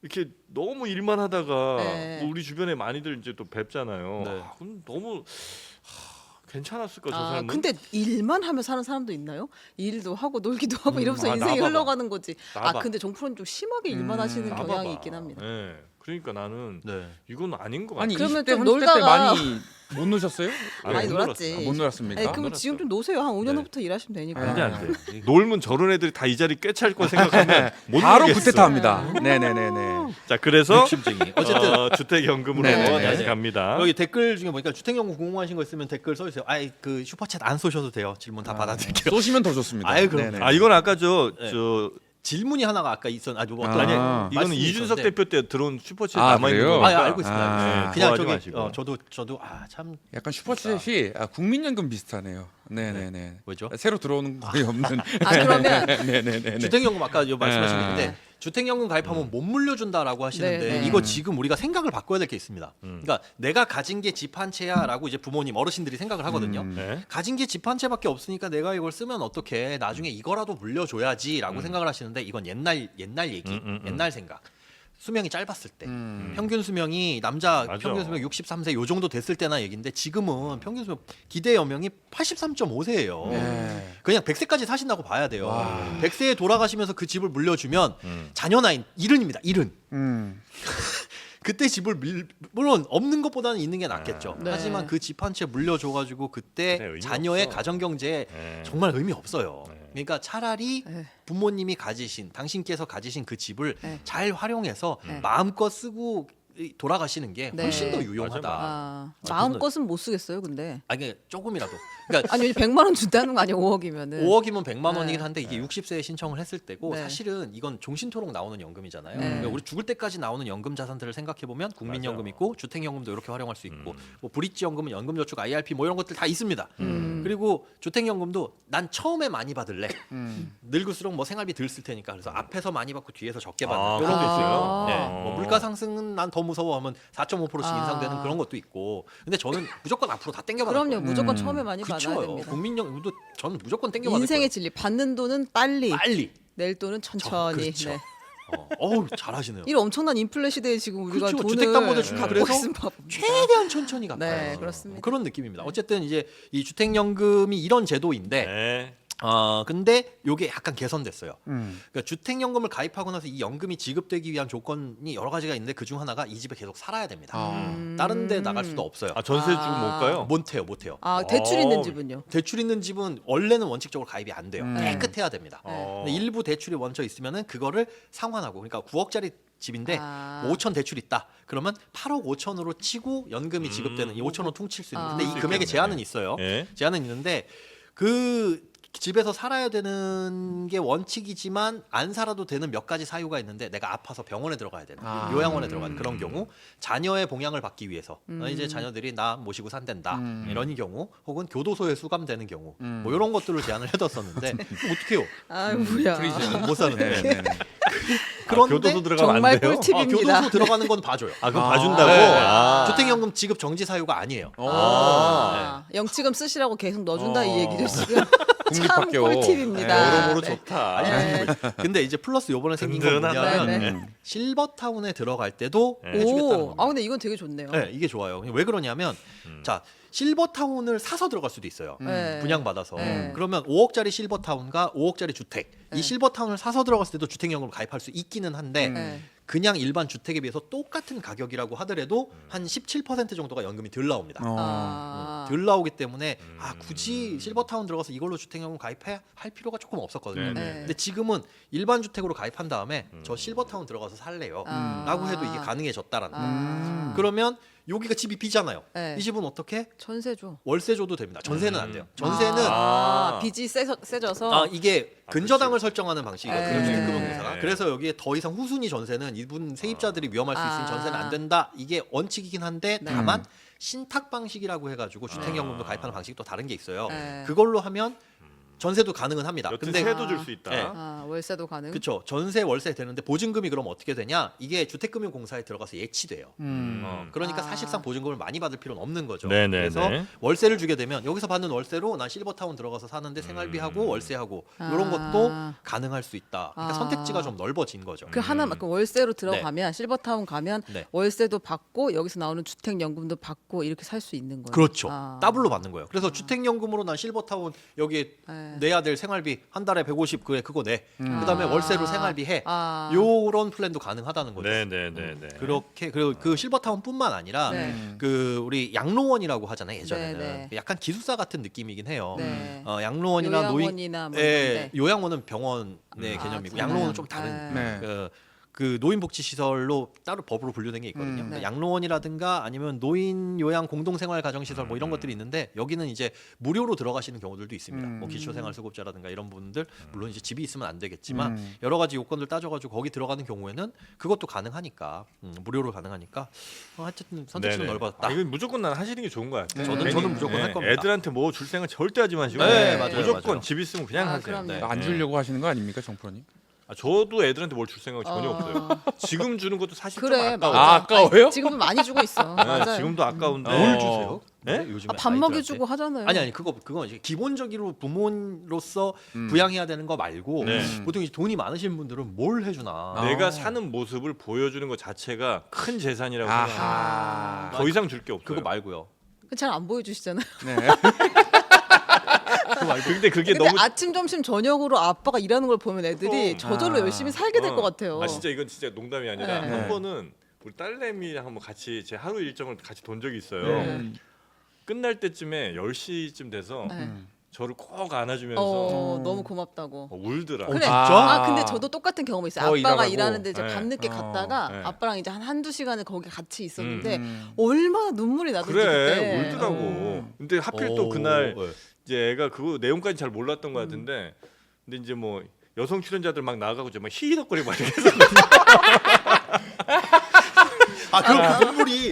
이렇게 너무 일만 하다가 네. 뭐 우리 주변에 많이들 이제 또 뵙잖아요. 네. 그럼 너무 괜찮았을까 저 사람은? 근데 일만 하며 사는 사람도 있나요? 일도 하고 놀기도 하고 이러면서 인생이 나봐봐. 흘러가는 거지. 나봐. 근데 종프로는 좀 심하게 일만 하시는 나봐봐. 경향이 있긴 합니다. 네. 그러니까 나는 네. 이건 아닌 것 같아. 아니 그러면 20대 좀 30대 때 놀다가- 많이 못 노셨어요? 많이 못 놀았지. 못 놀았습니까? 아니, 그럼 지금 좀 노세요. 한 5년 네. 후부터 일하시면 되니까. 안돼 안돼. 놀면 저런 애들이 다 이 자리 꿰찰 거 생각하면 못 바로 놀겠어. 구태타합니다. 네네네네. 자 그래서 욕심쟁이. 어쨌든 주택연금으로 네네네. 다시 갑니다. 여기 댓글 중에 보니까 주택연금 궁금하신 거 있으면 댓글 써주세요. 아이 그 슈퍼챗 안 쏘셔도 돼요. 질문 다 받아드릴게요. 쏘시면 더 좋습니다. 아유, 그럼. 네네. 이건 아까 저 질문이 하나가 아까 있었 아주 어떤 아니 아. 이거는 말씀이 이준석 있었는데. 대표 때 들어온 슈퍼챗 아, 남아 있는 그래요? 거니까. 알고 있습니다. 아, 그냥 좋아하지 저기 마시고. 저도 참 약간 슈퍼챗이 국민연금 비슷하네요. 네네네. 뭐죠? 새로 들어오는 거의 없는. 그러면 네네네. 주택연금 아까 말씀하신 게 아. 있는데 주택연금 가입하면 못 물려준다라고 하시는데 네, 네. 이거 지금 우리가 생각을 바꿔야 될 게 있습니다. 그러니까 내가 가진 게 집 한 채야라고 이제 부모님 어르신들이 생각을 하거든요. 네. 가진 게 집 한 채밖에 없으니까 내가 이걸 쓰면 어떻게 나중에 이거라도 물려줘야지라고 생각을 하시는데 이건 옛날 얘기, 옛날 생각. 수명이 짧았을 때 평균 수명이 남자 맞아. 평균 수명 63세 요 정도 됐을 때나 얘기인데 지금은 평균 수명 기대 여명이 83.5세예요. 네. 그냥 100세까지 사신다고 봐야 돼요. 100세에 돌아가시면서 그 집을 물려주면 자녀 나이 70입니다. 70. 그때 집을 물론 없는 것보다는 있는 게 낫겠죠. 네. 하지만 그 집 한 채 물려줘가지고 그때 네, 의미 자녀의 없어. 가정 경제에 네. 정말 의미 없어요. 네. 그러니까 차라리 네. 부모님이 가지신 당신께서 가지신 그 집을 네. 잘 활용해서 네. 마음껏 쓰고 돌아가시는 게 훨씬 네. 더 유용하다. 아, 아, 마음껏은 못 쓰겠어요, 근데. 아니 조금이라도. 그러니까 아니 100만 원 준다는 거 아니야, 5억이면은. 5억이면 100만 원이긴 네. 한데 이게 60세에 신청을 했을 때고 네. 사실은 이건 종신토록 나오는 연금이잖아요. 네. 그러니까 우리 죽을 때까지 나오는 연금 자산들을 생각해 보면 국민연금 맞아. 있고 주택연금도 이렇게 활용할 수 있고 뭐 브릿지연금은 연금저축 IRP 뭐 이런 것들 다 있습니다. 음. 그리고 주택연금도 난 처음에 많이 받을래. 음. 늙을수록 뭐 생활비 덜 쓸 테니까 그래서 앞에서 많이 받고 뒤에서 적게 받는 아, 이런 게 있어요. 아. 네. 뭐 물가 상승은 난 더 무서워하면 4.5%씩 아. 인상되는 그런 것도 있고. 근데 저는 무조건 앞으로 다 땡겨 받을 그럼요, 거예요. 무조건 처음에 많이 받아야 그렇죠. 됩니다. 국민연금도 저는 무조건 땡겨 받을 인생의 거예요. 진리, 받는 돈은 빨리, 빨리. 낼 돈은 천천히. 그렇죠. 네. 어우 잘하시네요. 이 엄청난 인플레 시대에 지금 우리가 그렇죠. 돈을 주택담보대출 갖고 그래서 있으면 바쁩니다. 최대한 천천히 갚아요. 네, 그렇습니다. 그런 느낌입니다. 어쨌든 이제 이 주택연금이 이런 제도인데, 네. 근데 요게 약간 개선됐어요. 음. 그러니까 주택연금을 가입하고 나서 이 연금이 지급되기 위한 조건이 여러 가지가 있는데 그 중 하나가 이 집에 계속 살아야 됩니다. 아. 다른 데 나갈 수도 없어요. 아 전세 주고 못 가요? 못해요. 아, 대출 있는 어. 집은요? 대출 있는 집은 원래는 원칙적으로 가입이 안 돼요. 깨끗해야 됩니다. 어. 근데 일부 대출이 얹혀 있으면은 그거를 상환하고, 그러니까 9억짜리 집인데 아. 5천 대출 있다. 그러면 8억 5천으로 치고 연금이 지급되는 이 5천 원 퉁칠 수 있는. 근데 아. 이 금액에 제한은 있어요. 예. 제한은 있는데 그 집에서 살아야 되는 게 원칙이지만 안 살아도 되는 몇 가지 사유가 있는데 내가 아파서 병원에 들어가야 되는 아. 요양원에 들어가는 그런 경우, 자녀의 봉양을 받기 위해서 이제 자녀들이 나 모시고 산댄다 이런 경우, 혹은 교도소에 수감되는 경우 뭐 이런 것들을 제한을 해뒀었는데 어떡해요? 아, 뭐야. 못 사는데. 네네네. 그런데 교도소 들어가면 정말 안 돼요? 꿀팁입니다. 교도소 들어가는 건 봐줘요. 아 그거 아. 봐준다고? 네. 아. 주택연금 지급 정지 사유가 아니에요. 아, 영치금 쓰시라고 계속 넣어준다 이 얘기죠 지금. 참 국립학교. 꿀팁입니다. 여러모로 네. 좋다. 네. 근데 이제 플러스 요번에 생긴 건 든든하다. 뭐냐면 네, 네. 실버타운에 들어갈 때도 네. 해주겠다는 오, 겁니다. 아 근데 이건 되게 좋네요. 네, 이게 좋아요. 왜 그러냐면 자, 실버타운을 사서 들어갈 수도 있어요. 네. 분양받아서. 네. 그러면 5억짜리 실버타운과 5억짜리 주택. 네. 이 실버타운을 사서 들어갔을 때도 주택연금을 가입할 수 있기는 한데 네. 그냥 일반 주택에 비해서 똑같은 가격이라고 하더라도 한 17% 정도가 연금이 덜 나옵니다. 아, 덜 나오기 때문에 굳이 실버타운 들어가서 이걸로 주택연금 가입해 할 필요가 조금 없었거든요. 네, 네. 근데 지금은 일반 주택으로 가입한 다음에 저 실버타운 들어가서 살래요. 아. 라고 해도 이게 가능해졌다라는 거예요. 아. 그러면 여기가 집이 비잖아요. 네. 이 집은 어떻게? 전세죠. 월세 줘도 됩니다. 전세는 안 돼요. 전세는 아, 아. 빚이 세져서 이게 근저당을 설정하는 방식이거든요. 네. 주택금융공사가. 네. 그래서 여기에 더 이상 후순위 전세는 이분 세입자들이 위험할 수 있으니 아. 전세는 안 된다. 이게 원칙이긴 한데 네. 다만 신탁 방식이라고 해가지고 주택연금도 가입하는 방식이 또 다른 게 있어요. 네. 그걸로 하면 전세도 가능은 합니다. 여튼 근데 세도 줄 수 있다. 네. 아, 월세도 가능. 그렇죠. 전세 월세 되는데 보증금이 그럼 어떻게 되냐? 이게 주택금융공사에 들어가서 예치돼요. 그러니까 아. 사실상 보증금을 많이 받을 필요는 없는 거죠. 네네네. 그래서 월세를 주게 되면 여기서 받는 월세로 난 실버타운 들어가서 사는데 생활비하고 월세하고 이런 것도 가능할 수 있다. 그러니까 아. 선택지가 좀 넓어진 거죠. 그 하나 그 월세로 들어가면 실버타운 가면 네. 월세도 받고 여기서 나오는 주택연금도 받고 이렇게 살 수 있는 거예요. 그렇죠. 아. 더블로 받는 거예요. 그래서 주택연금으로 난 실버타운 여기에 네. 내야 될 생활비 한 달에 150 그래 그거 내. 그다음에 월세로 생활비 해. 아. 요런 플랜도 가능하다는 거죠. 네네네네. 그렇게 그리고 그 실버타운뿐만 아니라 네. 그 우리 양로원이라고 하잖아요 예전에는. 네, 네. 약간 기숙사 같은 느낌이긴 해요. 네. 양로원이나 노인 요양원이나 뭐 예, 이런데. 요양원은 병원의 아, 개념이고 정말. 양로원은 좀 다른 네. 그 노인복지시설로 따로 법으로 분류된 게 있거든요. 네. 양로원이라든가 아니면 노인 요양 공동생활가정시설 뭐 이런 것들이 있는데 여기는 이제 무료로 들어가시는 경우들도 있습니다. 뭐 기초생활수급자라든가 이런 분들 물론 이제 집이 있으면 안 되겠지만 여러 가지 요건들 따져가지고 거기 들어가는 경우에는 그것도 가능하니까 무료로 가능하니까 어쨌든 선택지는 네네. 넓어졌다. 아, 이건 무조건 난 하시는 게 좋은 것 같아요. 저는 괜히, 무조건 할 겁니다. 애들한테 뭐 줄 생각 절대 하지 마시고 네, 맞아요, 무조건 맞아요. 집 있으면 그냥 아, 하세요. 그럼요. 네. 안 주려고 하시는 거 아닙니까, 정프로님? 아, 저도 애들한테 뭘 줄 생각 전혀 없어요. 지금 주는 것도 사실 그래, 좀 아까워. 맞아. 아, 아까워요? 아니, 지금은 많이 주고 있어. 네, 맞아요. 지금도 아까운데. 뭘 주세요? 네? 요즘에 아, 밥 아이들한테? 먹여주고 하잖아요. 아니 그건 이제 기본적으로 부모로서 부양해야 되는 거 말고 네. 보통 이제 돈이 많으신 분들은 뭘 해주나. 아. 내가 사는 모습을 보여주는 것 자체가 큰 재산이라고 아하. 생각합니다. 더 이상 줄 게 없어요. 그거 말고요. 잘 안 보여주시잖아요. 네. 근데 그게 근데 너무 아침, 점심, 저녁으로 아빠가 일하는 걸 보면 애들이 그럼. 저절로 아. 열심히 살게 될 것 같아요. 아 진짜 이건 진짜 농담이 아니라 네. 한 번은 우리 딸내미랑 한번 같이 제 하루 일정을 같이 돈 적이 있어요. 네. 끝날 때쯤에 10시쯤 돼서 네. 저를 꼭 안아주면서 너무 고맙다고. 울더라. 그래. 진짜? 근데 저도 똑같은 경험이 있어요. 더 아빠가 일하라고. 일하는데 이제 네. 밤늦게 갔다가 네. 아빠랑 이제 한두 시간을 거기 같이 있었는데 음. 얼마나 눈물이 나던지 그래 그때. 울더라고. 근데 하필 또 오, 그날 네. 이제 애가 그거 내용까지 잘 몰랐던 것 같은데 근데 이제 뭐 여성 출연자들 막 나가고 이제 막 히히덕거리고 막 이렇게 해서 그럼 그 눈물이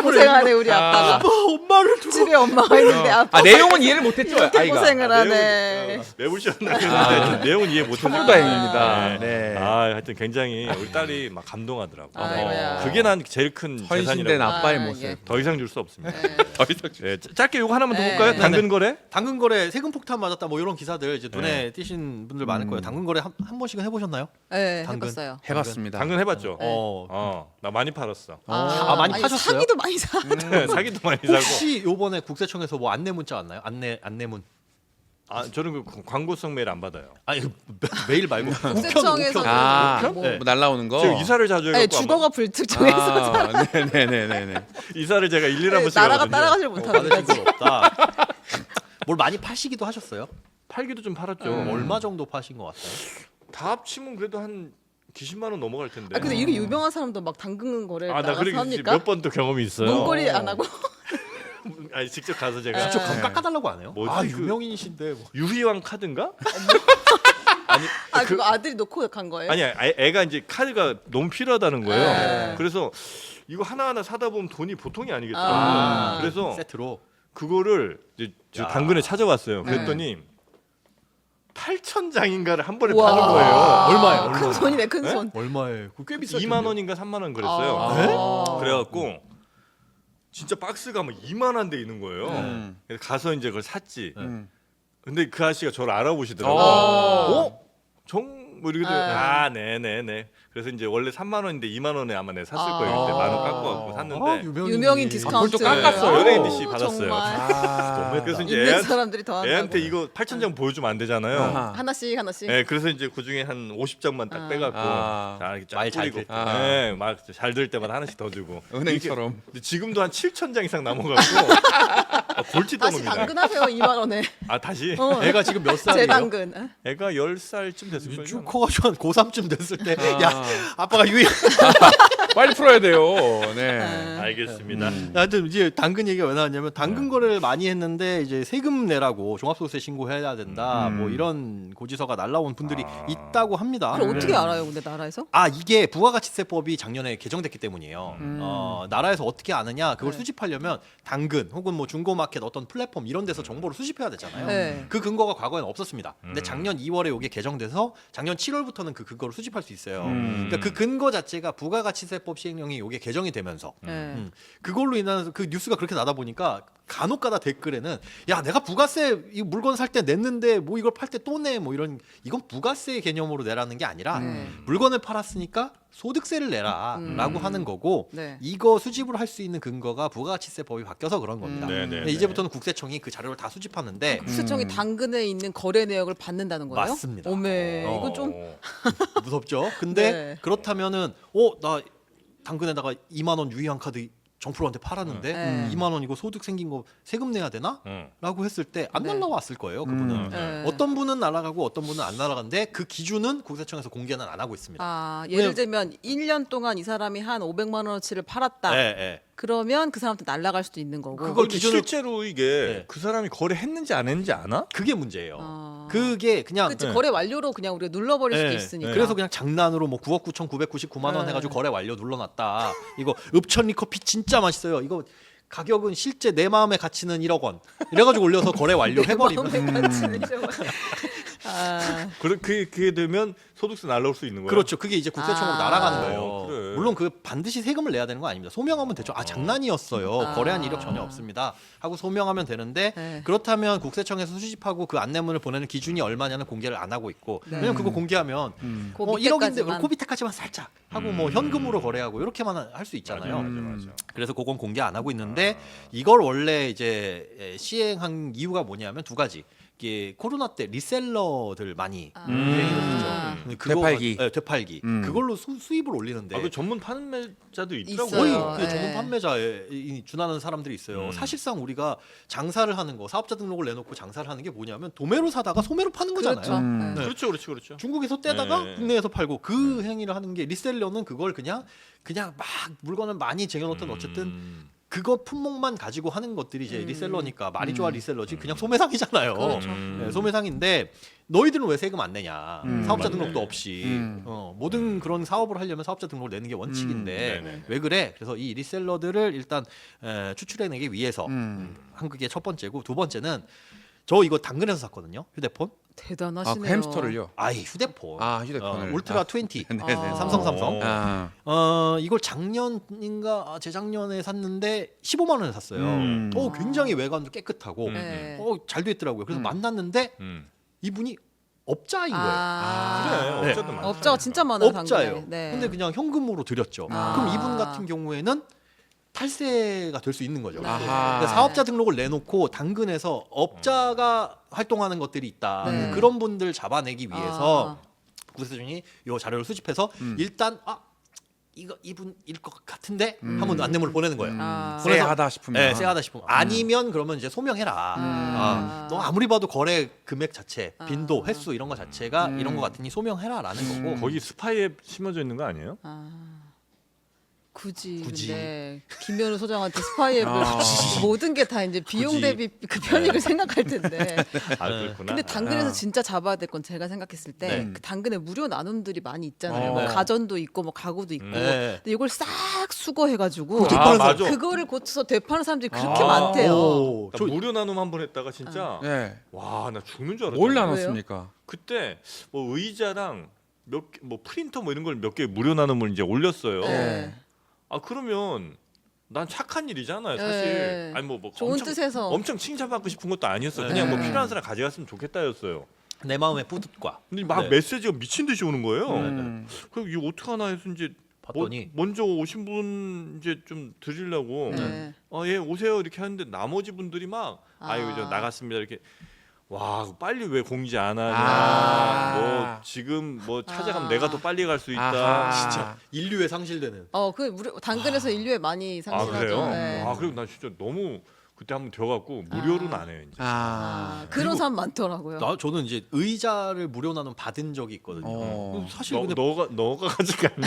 고생하네 우리 아빠가. 엄마를 두고 집에 엄마가 있는데 아빠 내용은 이해를 못했죠, 이렇게 아이가. 고생을 하네. 매불쇼였나 했는데 내용은 이해 못했어요. 천불다행입니다. 네. 하여튼 굉장히 우리 딸이 막 감동하더라고. 아이고야. 그게 난 제일 큰 헌신된 재산이라고. 아빠의 아, 모습. 예. 더 이상 줄 수 없습니다. 더 이상 네, 짧게 요거 하나만 더 네. 볼까요? 네. 당근 거래? 당근 거래 세금 폭탄 맞았다 뭐 이런 기사들 이제 눈에 네. 띄신 분들 많을 거예요. 당근 거래 한 번씩은 해보셨나요? 네, 당근. 해봤어요. 해봤습니다. 당근 해봤죠. 어. 나 많이 팔았어. 많이 아니, 파셨어요? 사기도 많이 사. 사기도 많이 사고. 혹시 요번에 국세청에서 뭐 안내 문자 왔나요? 안내문. 저는 그 광고성 메일 안 받아요. 아니 메일 말고 국세청에서 아, 뭐, 네. 뭐 날라오는 거. 제가 이사를 자주 아니, 해갖고 주거가 불특정해서 네네네네네. 이사를 제가 1, 2를 한 번씩 나라가 하거든요. 따라가질 못하는 받으신 거지. 건 없다. 뭘 많이 파시기도 하셨어요? 팔기도 좀 팔았죠. 얼마 정도 파신 것 같아요? 다 합치면 그래도 한 기십만 원 넘어갈 텐데. 아 근데 이렇게 유명한 사람도 막 당근 거래 나 나가서 그래 합니까? 몇 번 또 경험이 있어요. 문고리 안 하고. 아니 직접 가서 제가 직접 네. 깎아달라고 안 해요? 뭐지, 그- 유명인이신데 뭐. 유희왕 카드인가? 그거 아들이 놓고 간 거예요? 아니 애가 이제 카드가 너무 필요하다는 거예요. 네. 그래서 이거 하나하나 사다 보면 돈이 보통이 아니겠더라고요. 아. 그래서 세트로 그거를 이제 저 야. 당근에 찾아왔어요. 그랬더니 8,000장인가를 한 번에 우와. 파는 거예요. 얼마예요? 큰 손이네 큰 손. 얼마에? 그거 꽤 비싸. 2만 원인가 3만 원 그랬어요. 아. 그래갖고 진짜 박스가 막 2만한 데 있는 거예요. 음. 그래서 가서 이제 그걸 샀지. 음. 근데 그 아저씨가 저를 알아보시더라고요. 어. 뭐 이렇게 네네네. 그래서 이제 원래 3만 원인데 2만 원에 아마 내가 샀을 거예요. 그때 만 원 깎고 갖고 샀는데 유명인 디스카운트. 그걸 또 깎았어요. 연예인 DC 받았어요. 정말. 그래서 이제 있는 사람들이 더 애한테 한다고. 이거 8,000장 보여주면 안 되잖아요. 아하. 하나씩 하나씩. 네, 그래서 이제 그 중에 한 50장만 딱 빼갖고 자, 이렇게 말 쫙 잘 뿌리고, 될 때. 네, 막 잘 들 때마다 하나씩 더 주고. 은행처럼. 근데 지금도 한 7,000장 이상 남아갖고 골치 다시 떠놉니다. 당근하세요 2만 원에. 다시? 애가 지금 몇 살이에요? 제 당근. 애가 10살쯤 됐을 거예요. 쭉 커가지고 한 고3쯤 됐을 때, 아. 야 아빠가 유일. 빨리 풀어야 돼요. 네. 알겠습니다. 하여튼 이제 당근 얘기가 왜 나왔냐면 당근 거래를 많이 했는데 이제 세금 내라고 종합소득세 신고해야 된다. 뭐 이런 고지서가 날라온 분들이 있다고 합니다. 그럼 어떻게 알아요 근데 나라에서? 이게 부가가치세법이 작년에 개정됐기 때문이에요. 나라에서 어떻게 아느냐? 그걸 네. 수집하려면 당근 혹은 뭐 중고마켓 어떤 플랫폼 이런 데서 정보를 수집해야 되잖아요. 네. 그 근거가 과거에는 없었습니다. 근데 작년 2월에 이게 개정돼서 작년 7월부터는 그 근거를 수집할 수 있어요. 그러니까 그 근거 자체가 부가가치세법 시행령이 이게 개정이 되면서 네. 그걸로 인한 그 뉴스가 그렇게 나다 보니까 간혹가다 댓글에는 야 내가 부가세 이 물건 살 때 냈는데 뭐 이걸 팔 때 또 내 뭐 이런 이건 부가세 개념으로 내라는 게 아니라 물건을 팔았으니까 소득세를 내라라고 하는 거고 네. 이거 수집을 할 수 있는 근거가 부가가치세법이 바뀌어서 그런 겁니다. 네, 네, 근데 네. 이제부터는 국세청이 그 자료를 다 수집하는데 국세청이 당근에 있는 거래 내역을 받는다는 거예요? 맞습니다. 오메 이거 좀 무섭죠. 근데 네. 그렇다면은 나 당근에다가 2만 원 유희왕 카드 정프로한테 팔았는데 네. 2만 원 이거 소득 생긴 거 세금 내야 되나? 라고 했을 때 안 네. 날라왔을 거예요. 그분은. 네. 어떤 분은 날아가고 어떤 분은 안 날아가는데 그 기준은 국세청에서 공개는 안 하고 있습니다. 예를 들면 1년 동안 이 사람이 한 500만 원어치를 팔았다. 네. 그러면 그 사람한테 날라갈 수도 있는 거고. 그걸 근데 기준으로- 실제로 이게 네. 그 사람이 거래했는지 안 했는지 아나? 그게 문제예요. 아. 그게 그냥 그치, 네. 거래 완료로 그냥 우리가 눌러버릴 수도 네. 있으니까. 그래서 그냥 장난으로 뭐 9억 9,999만 원 네. 해가지고 거래 완료 눌러놨다. 이거 읍천리 커피 진짜 맛있어요. 이거 가격은 실제 내 마음의 가치는 1억 원. 이래가지고 올려서 거래 완료 해버리면 마음의 가치는 좀- 아, 그게 되면 소득세 날라올 수 있는 거예요. 그렇죠. 그게 이제 국세청으로 아. 날아가는 거예요. 그래. 물론 그 반드시 세금을 내야 되는 건 아닙니다. 소명하면 되죠. 장난이었어요. 아. 거래한 이력 전혀 없습니다. 하고 소명하면 되는데 네. 그렇다면 국세청에서 수집하고 그 안내문을 보내는 기준이 얼마냐는 공개를 안 하고 있고 네. 왜냐면 그거 공개하면 그 1억인데 밑에까지만. 그 밑에까지만 살짝 하고 뭐 현금으로 거래하고 이렇게만 할 수 있잖아요. 맞아. 그래서 그건 공개 안 하고 있는데 이걸 원래 이제 시행한 이유가 뭐냐면 두 가지. 이게 코로나 때 리셀러들 많이 아. 유행했었죠. 되팔기. 네, 되팔기. 그걸로 수입을 올리는데 그 전문 판매자도 있더라고요. 있어요. 거의 그 네. 전문 판매자에 준하는 사람들이 있어요. 사실상 우리가 장사를 하는 거, 사업자 등록을 내놓고 장사를 하는 게 뭐냐면 도매로 사다가 소매로 파는 거잖아요. 그렇죠. 네. 그렇죠, 그렇죠, 그렇죠. 중국에서 떼다가 네. 국내에서 팔고 그 행위를 하는 게 리셀러는 그걸 그냥 막 물건을 많이 쟁여놓든 어쨌든 그거 품목만 가지고 하는 것들이 이제 리셀러니까 말이 좋아 리셀러지 그냥 소매상이잖아요. 그렇죠. 네, 소매상인데 너희들은 왜 세금 안 내냐? 사업자 맞네. 등록도 없이 모든 그런 사업을 하려면 사업자 등록을 내는 게 원칙인데 네네. 왜 그래? 그래서 이 리셀러들을 일단 추출해내기 위해서 한국의 첫 번째고 두 번째는 저 이거 당근에서 샀거든요. 휴대폰. 대단하시네요. 그 햄스터를요. 아이 휴대폰. 휴대폰을. 울트라 20. 네네. 삼성. 이걸 작년인가 재작년에 샀는데 15만 원에 샀어요. 굉장히 외관도 깨끗하고 네. 잘 돼 있더라고요. 그래서 만났는데 이분이 업자인 거예요. 그래, 네. 업자도 많죠. 업자가 진짜 많아요. 업자예요. 당근에. 네. 근데 그냥 현금으로 드렸죠. 아. 그럼 이분 같은 경우에는 탈세가 될 수 있는 거죠. 네. 아하. 그러니까 사업자 등록을 내놓고 당근에서 업자가 활동하는 것들이 있다. 네. 그런 분들 잡아내기 위해서 아. 국세청이 이 자료를 수집해서 일단 이분일 것 같은데 한번 안내문을 보내는 거예요. 아. 쎄하다 싶으면. 네, 쎄하다 싶으면 아니면 그러면 이제 소명해라. 너 아무리 봐도 거래 금액 자체, 빈도, 횟수 이런 거 자체가 이런 거 같으니 소명해라라는 거고. 거기 스파이에 심어져 있는 거 아니에요? 굳이. 굳이. 근데 김현우 소장한테 스파이앱을 아. 모든 게 다 이제 비용 굳이. 대비 그 편익을 생각할 텐데. 아, 그렇구나. 근데 당근에서 진짜 잡아야 될 건 제가 생각했을 때 네. 그 당근에 무료 나눔들이 많이 있잖아요. 뭐 네. 가전도 있고 뭐 가구도 있고. 네. 근데 이걸 싹 수거해가지고 아, 맞아. 그거를 고쳐서 되파는 사람들이 그렇게 아. 많대요. 오, 나 무료 나눔 한 번 했다가 진짜 네. 와, 나 죽는 줄 알았어. 뭘 나눴습니까? 그때 뭐 의자랑 뭐 프린터 뭐 이런 걸 몇 개 무료 나눔을 이제 올렸어요. 네. 아, 그러면 난 착한 일이잖아요, 사실. 네. 아니 뭐 좋은 엄청, 뜻에서. 엄청 칭찬받고 싶은 것도 아니었어. 그냥 뭐 네. 필요한 사람 가져갔으면 좋겠다였어요. 내 마음의 뿌듯과. 근데 막 네. 메시지가 미친 듯이 오는 거예요. 음. 그럼 이거 어떻게 하나 해서 이제 봤더니 먼저 오신 분 이제 좀 드리려고 네. 예, 오세요 이렇게 하는데 나머지 분들이 막 아유 저 나갔습니다 이렇게 와 빨리 왜 공지 안 하냐 뭐 지금 뭐 찾아가면 내가 더 빨리 갈 수 있다. 아하. 진짜 인류에 상실되는. 그 무료 당근에서 인류에 많이 아 상실하죠. 그래요? 네. 아 그리고 나 진짜 너무 그때 한번 되어갖고 무료로는 안 해요 이제. 그런 사람 많더라고요. 저는 이제 의자를 무료 나눔 받은 적이 있거든요. 어. 사실 근데 너가 가져갔니?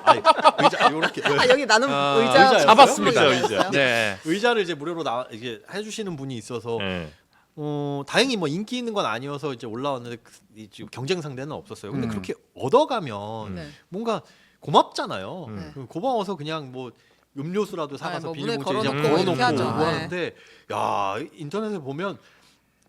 아니, 의자 이렇게 여기 나는 의자 의자였어요? 잡았습니다. 의자. 네. 의자를 이제 무료로 이게 해주시는 분이 있어서 네. 다행히 뭐 인기 있는 건 아니어서 이제 올라왔는데 지금 경쟁 상대는 없었어요. 근데 음. 그렇게 얻어가면 네. 뭔가 고맙잖아요. 네. 고마워서 그냥 뭐 음료수라도 사가서 뭐 문에 비닐봉지에 그냥 걸어놓고 걸어놓고 이렇게 하죠. 뭐 하는데 야 인터넷에 보면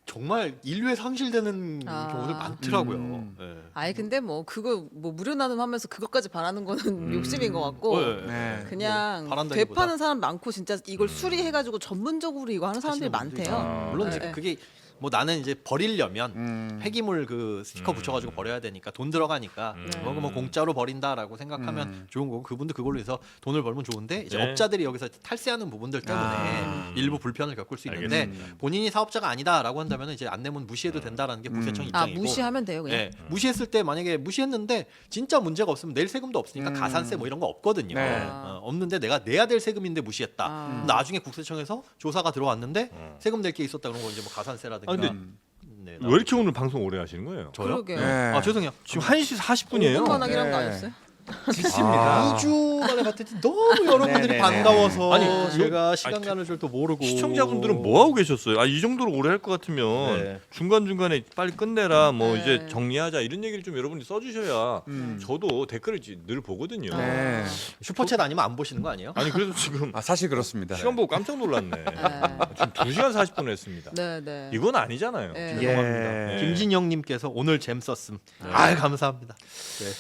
정말 인류에 상실되는 경우들 많더라고요. 네. 아니 근데 뭐 그거 뭐 무료 나눔하면서 그것까지 바라는 거는 욕심인 것 같고 네. 네. 그냥 뭐 바란다기보다. 되파는 사람 많고 진짜 이걸 수리해가지고 전문적으로 이거 하는 사람들이 하시는 분들이 많대요. 아, 물론 네. 이제 그게 뭐 나는 이제 버리려면 폐기물 그 스티커 붙여가지고 버려야 되니까 돈 들어가니까 그거 뭐 공짜로 버린다라고 생각하면 좋은 거고 그분들 그걸로 해서 돈을 벌면 좋은데 이제 네. 업자들이 여기서 탈세하는 부분들 때문에 일부 불편을 겪을 수 있는데 알겠습니다. 본인이 사업자가 아니다라고 한다면 이제 안내문 무시해도 된다라는 게 국세청 입장이고 무시하면 돼요 그냥. 예, 무시했을 때 만약에 무시했는데 진짜 문제가 없으면 낼 세금도 없으니까 가산세 뭐 이런 거 없거든요. 네. 없는데 내가 내야 될 세금인데 무시했다. 아. 그럼 나중에 국세청에서 조사가 들어왔는데 세금 낼 게 있었다 그런 거 이제 뭐 가산세라든가. 아, 근데 네, 왜 이렇게 오늘 방송 오래 하시는 거예요? 저요? 그러게요. 네. 아 죄송해요. 지금 1시 40분이에요. 5분만 하기란 거 네. 아니었어요? 지칩니다. 2주 만에 봤더니 너무 여러분들이 네네네. 반가워서 아니, 제가 시간 가는 줄 또 모르고 시청자분들은 뭐 하고 계셨어요? 이 정도로 오래 할 것 같으면 네. 중간 중간에 빨리 끝내라, 뭐 네. 이제 정리하자 이런 얘기를 좀 여러분이 써주셔야 저도 댓글을 늘 보거든요. 네. 슈퍼챗 아니면 안 보시는 거 아니에요? 아니 그래도 지금 사실 그렇습니다. 시간 보고 깜짝 놀랐네. 지금 2시간 40분 했습니다. 네. 이건 아니잖아요. 네. 죄송합니다. 예. 김진영님께서 오늘 잼 썼음. 아 감사합니다.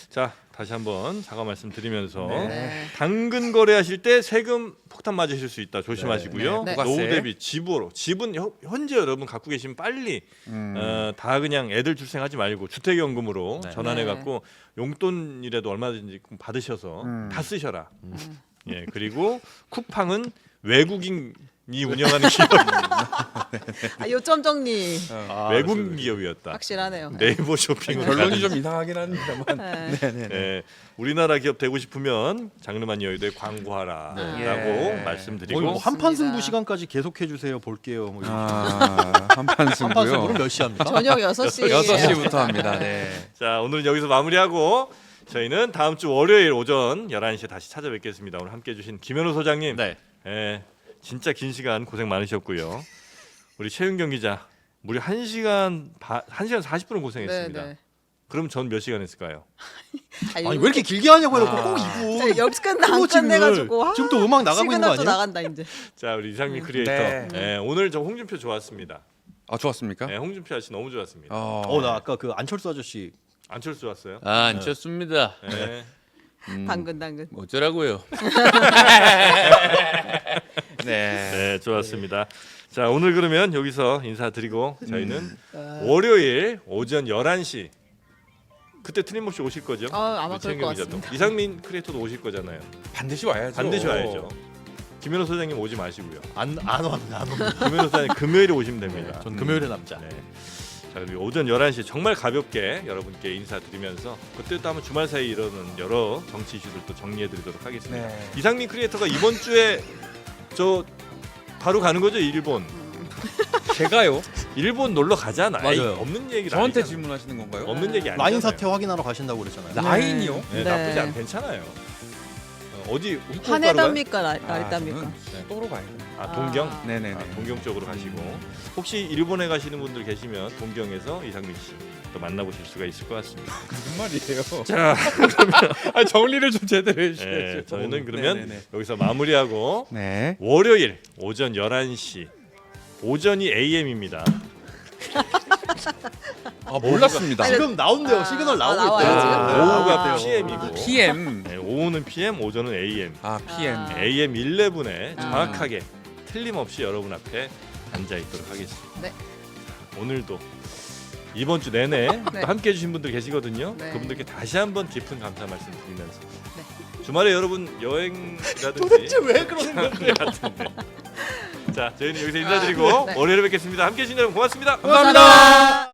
자 다시 한번 사과 말씀드리면서 네. 당근 거래하실 때 세금 폭탄 맞으실 수 있다 조심하시고요. 네. 노후 부가세. 대비 집으로 집은 현재 여러분 갖고 계시면 빨리 다 그냥 애들 출생하지 말고 주택연금으로 네. 전환해 갖고 용돈이라도 얼마든지 받으셔서 다 쓰셔라. 예 그리고 쿠팡은 외국인 운영하는 기업 요점 정리 외국 기업이었다. 확실하네요. 네이버 쇼핑은 결론이 좀 이상하긴 합니다만. 네. 네, 우리나라 기업 되고 싶으면 장르만 여의도에 광고하라라고 네. 말씀드리고 뭐 한판 승부 좋습니다. 시간까지 계속해 주세요. 볼게요. 뭐 이렇게. 한판 한판 승부는 승부요. 몇 시 합니까? 저녁 6시. 6시부터 합니다. 네. 자, 오늘은 여기서 마무리하고 저희는 다음 주 월요일 오전 11시에 다시 찾아뵙겠습니다. 오늘 함께해 주신 김현우 소장님. 네. 진짜 긴 시간 고생 많으셨고요. 우리 최윤경 기자 무려 1시간 40분을 고생했습니다. 네, 네. 그럼 전 몇 시간 했을까요? 아니 왜 이렇게 길게 하냐고요? 꼭 이분. 여기서 안 끝내가지고 지금 또 음악 나가고 있는 거 시그널 또 아니에요? 나간다 이제. 자, 우리 이상민 크리에이터. 네. 오늘 저 홍준표 좋았습니다. 아 좋았습니까? 네, 홍준표 아저씨 너무 좋았습니다. 나 아까 그 안철수 아저씨 안철수 왔어요? 안 쳤습니다. 네. 당근. 어쩌라고요? 네, 좋았습니다. 자, 오늘 그러면 여기서 인사드리고 저희는 월요일 오전 11시 그때 틀림없이 오실 거죠? 아마 우리 그럴 최은경 것 기자도. 같습니다. 이상민 크리에이터도 오실 거잖아요. 반드시 와야죠. 반드시 와야죠. 김현우 소장님 오지 마시고요. 안 옵니다. 김현우 소장님 금요일에 오시면 됩니다. 전 금요일에 남자. 네. 자, 그리고 오전 11시 정말 가볍게 여러분께 인사드리면서 그때 또 한번 주말 사이에 이러는 여러 정치 이슈들도 정리해드리도록 하겠습니다. 네. 이상민 크리에이터가 이번 주에 저 바로 가는 거죠, 일본. 제가요? 일본 놀러 가잖아. 맞아요. 없는 얘기 저한테 아니잖아. 질문하시는 건가요? 없는 얘기 아니잖아요. 라인 사태 확인하러 가신다고 그랬잖아요. 라인이요? 네, 네. 나쁘지 않 괜찮아요. 어디 후쿠오카로 가요? 한해답니까 라이답니까? 저는 또로 가요. 아, 동경. 네네네. 아, 동경 쪽으로 가시고 혹시 일본에 가시는 분들 계시면 동경에서 이상민 씨 또 만나보실 수가 있을 것 같습니다. 무슨 말이에요? 자, 아, 정리를 좀 제대로 네, 해주셔야죠. 저희는 그러면 네네네. 여기서 마무리하고 네. 월요일 오전 11시 오전이 AM입니다. 아 몰랐습니다. 지금 나온대요. 시그널 나오고 나와요, 있대요. 지금? 네, 오후가 나오고 있대요. PM이고 PM. 네, 오후는 PM, 오전은 AM. 아 PM. AM 11에 정확하게 틀림없이 여러분 앞에 앉아 있도록 하겠습니다. 네. 오늘도 이번 주 내내 네. 또 함께 해주신 분들 계시거든요. 네. 그분들께 다시 한번 깊은 감사 말씀 드리면서 네. 주말에 여러분 여행이라든지 도대체 왜 그러는 건데? 같은데. 자, 저희는 여기서 인사드리고 네. 월요일에 뵙겠습니다. 함께 해주신 여러분 고맙습니다. 감사합니다.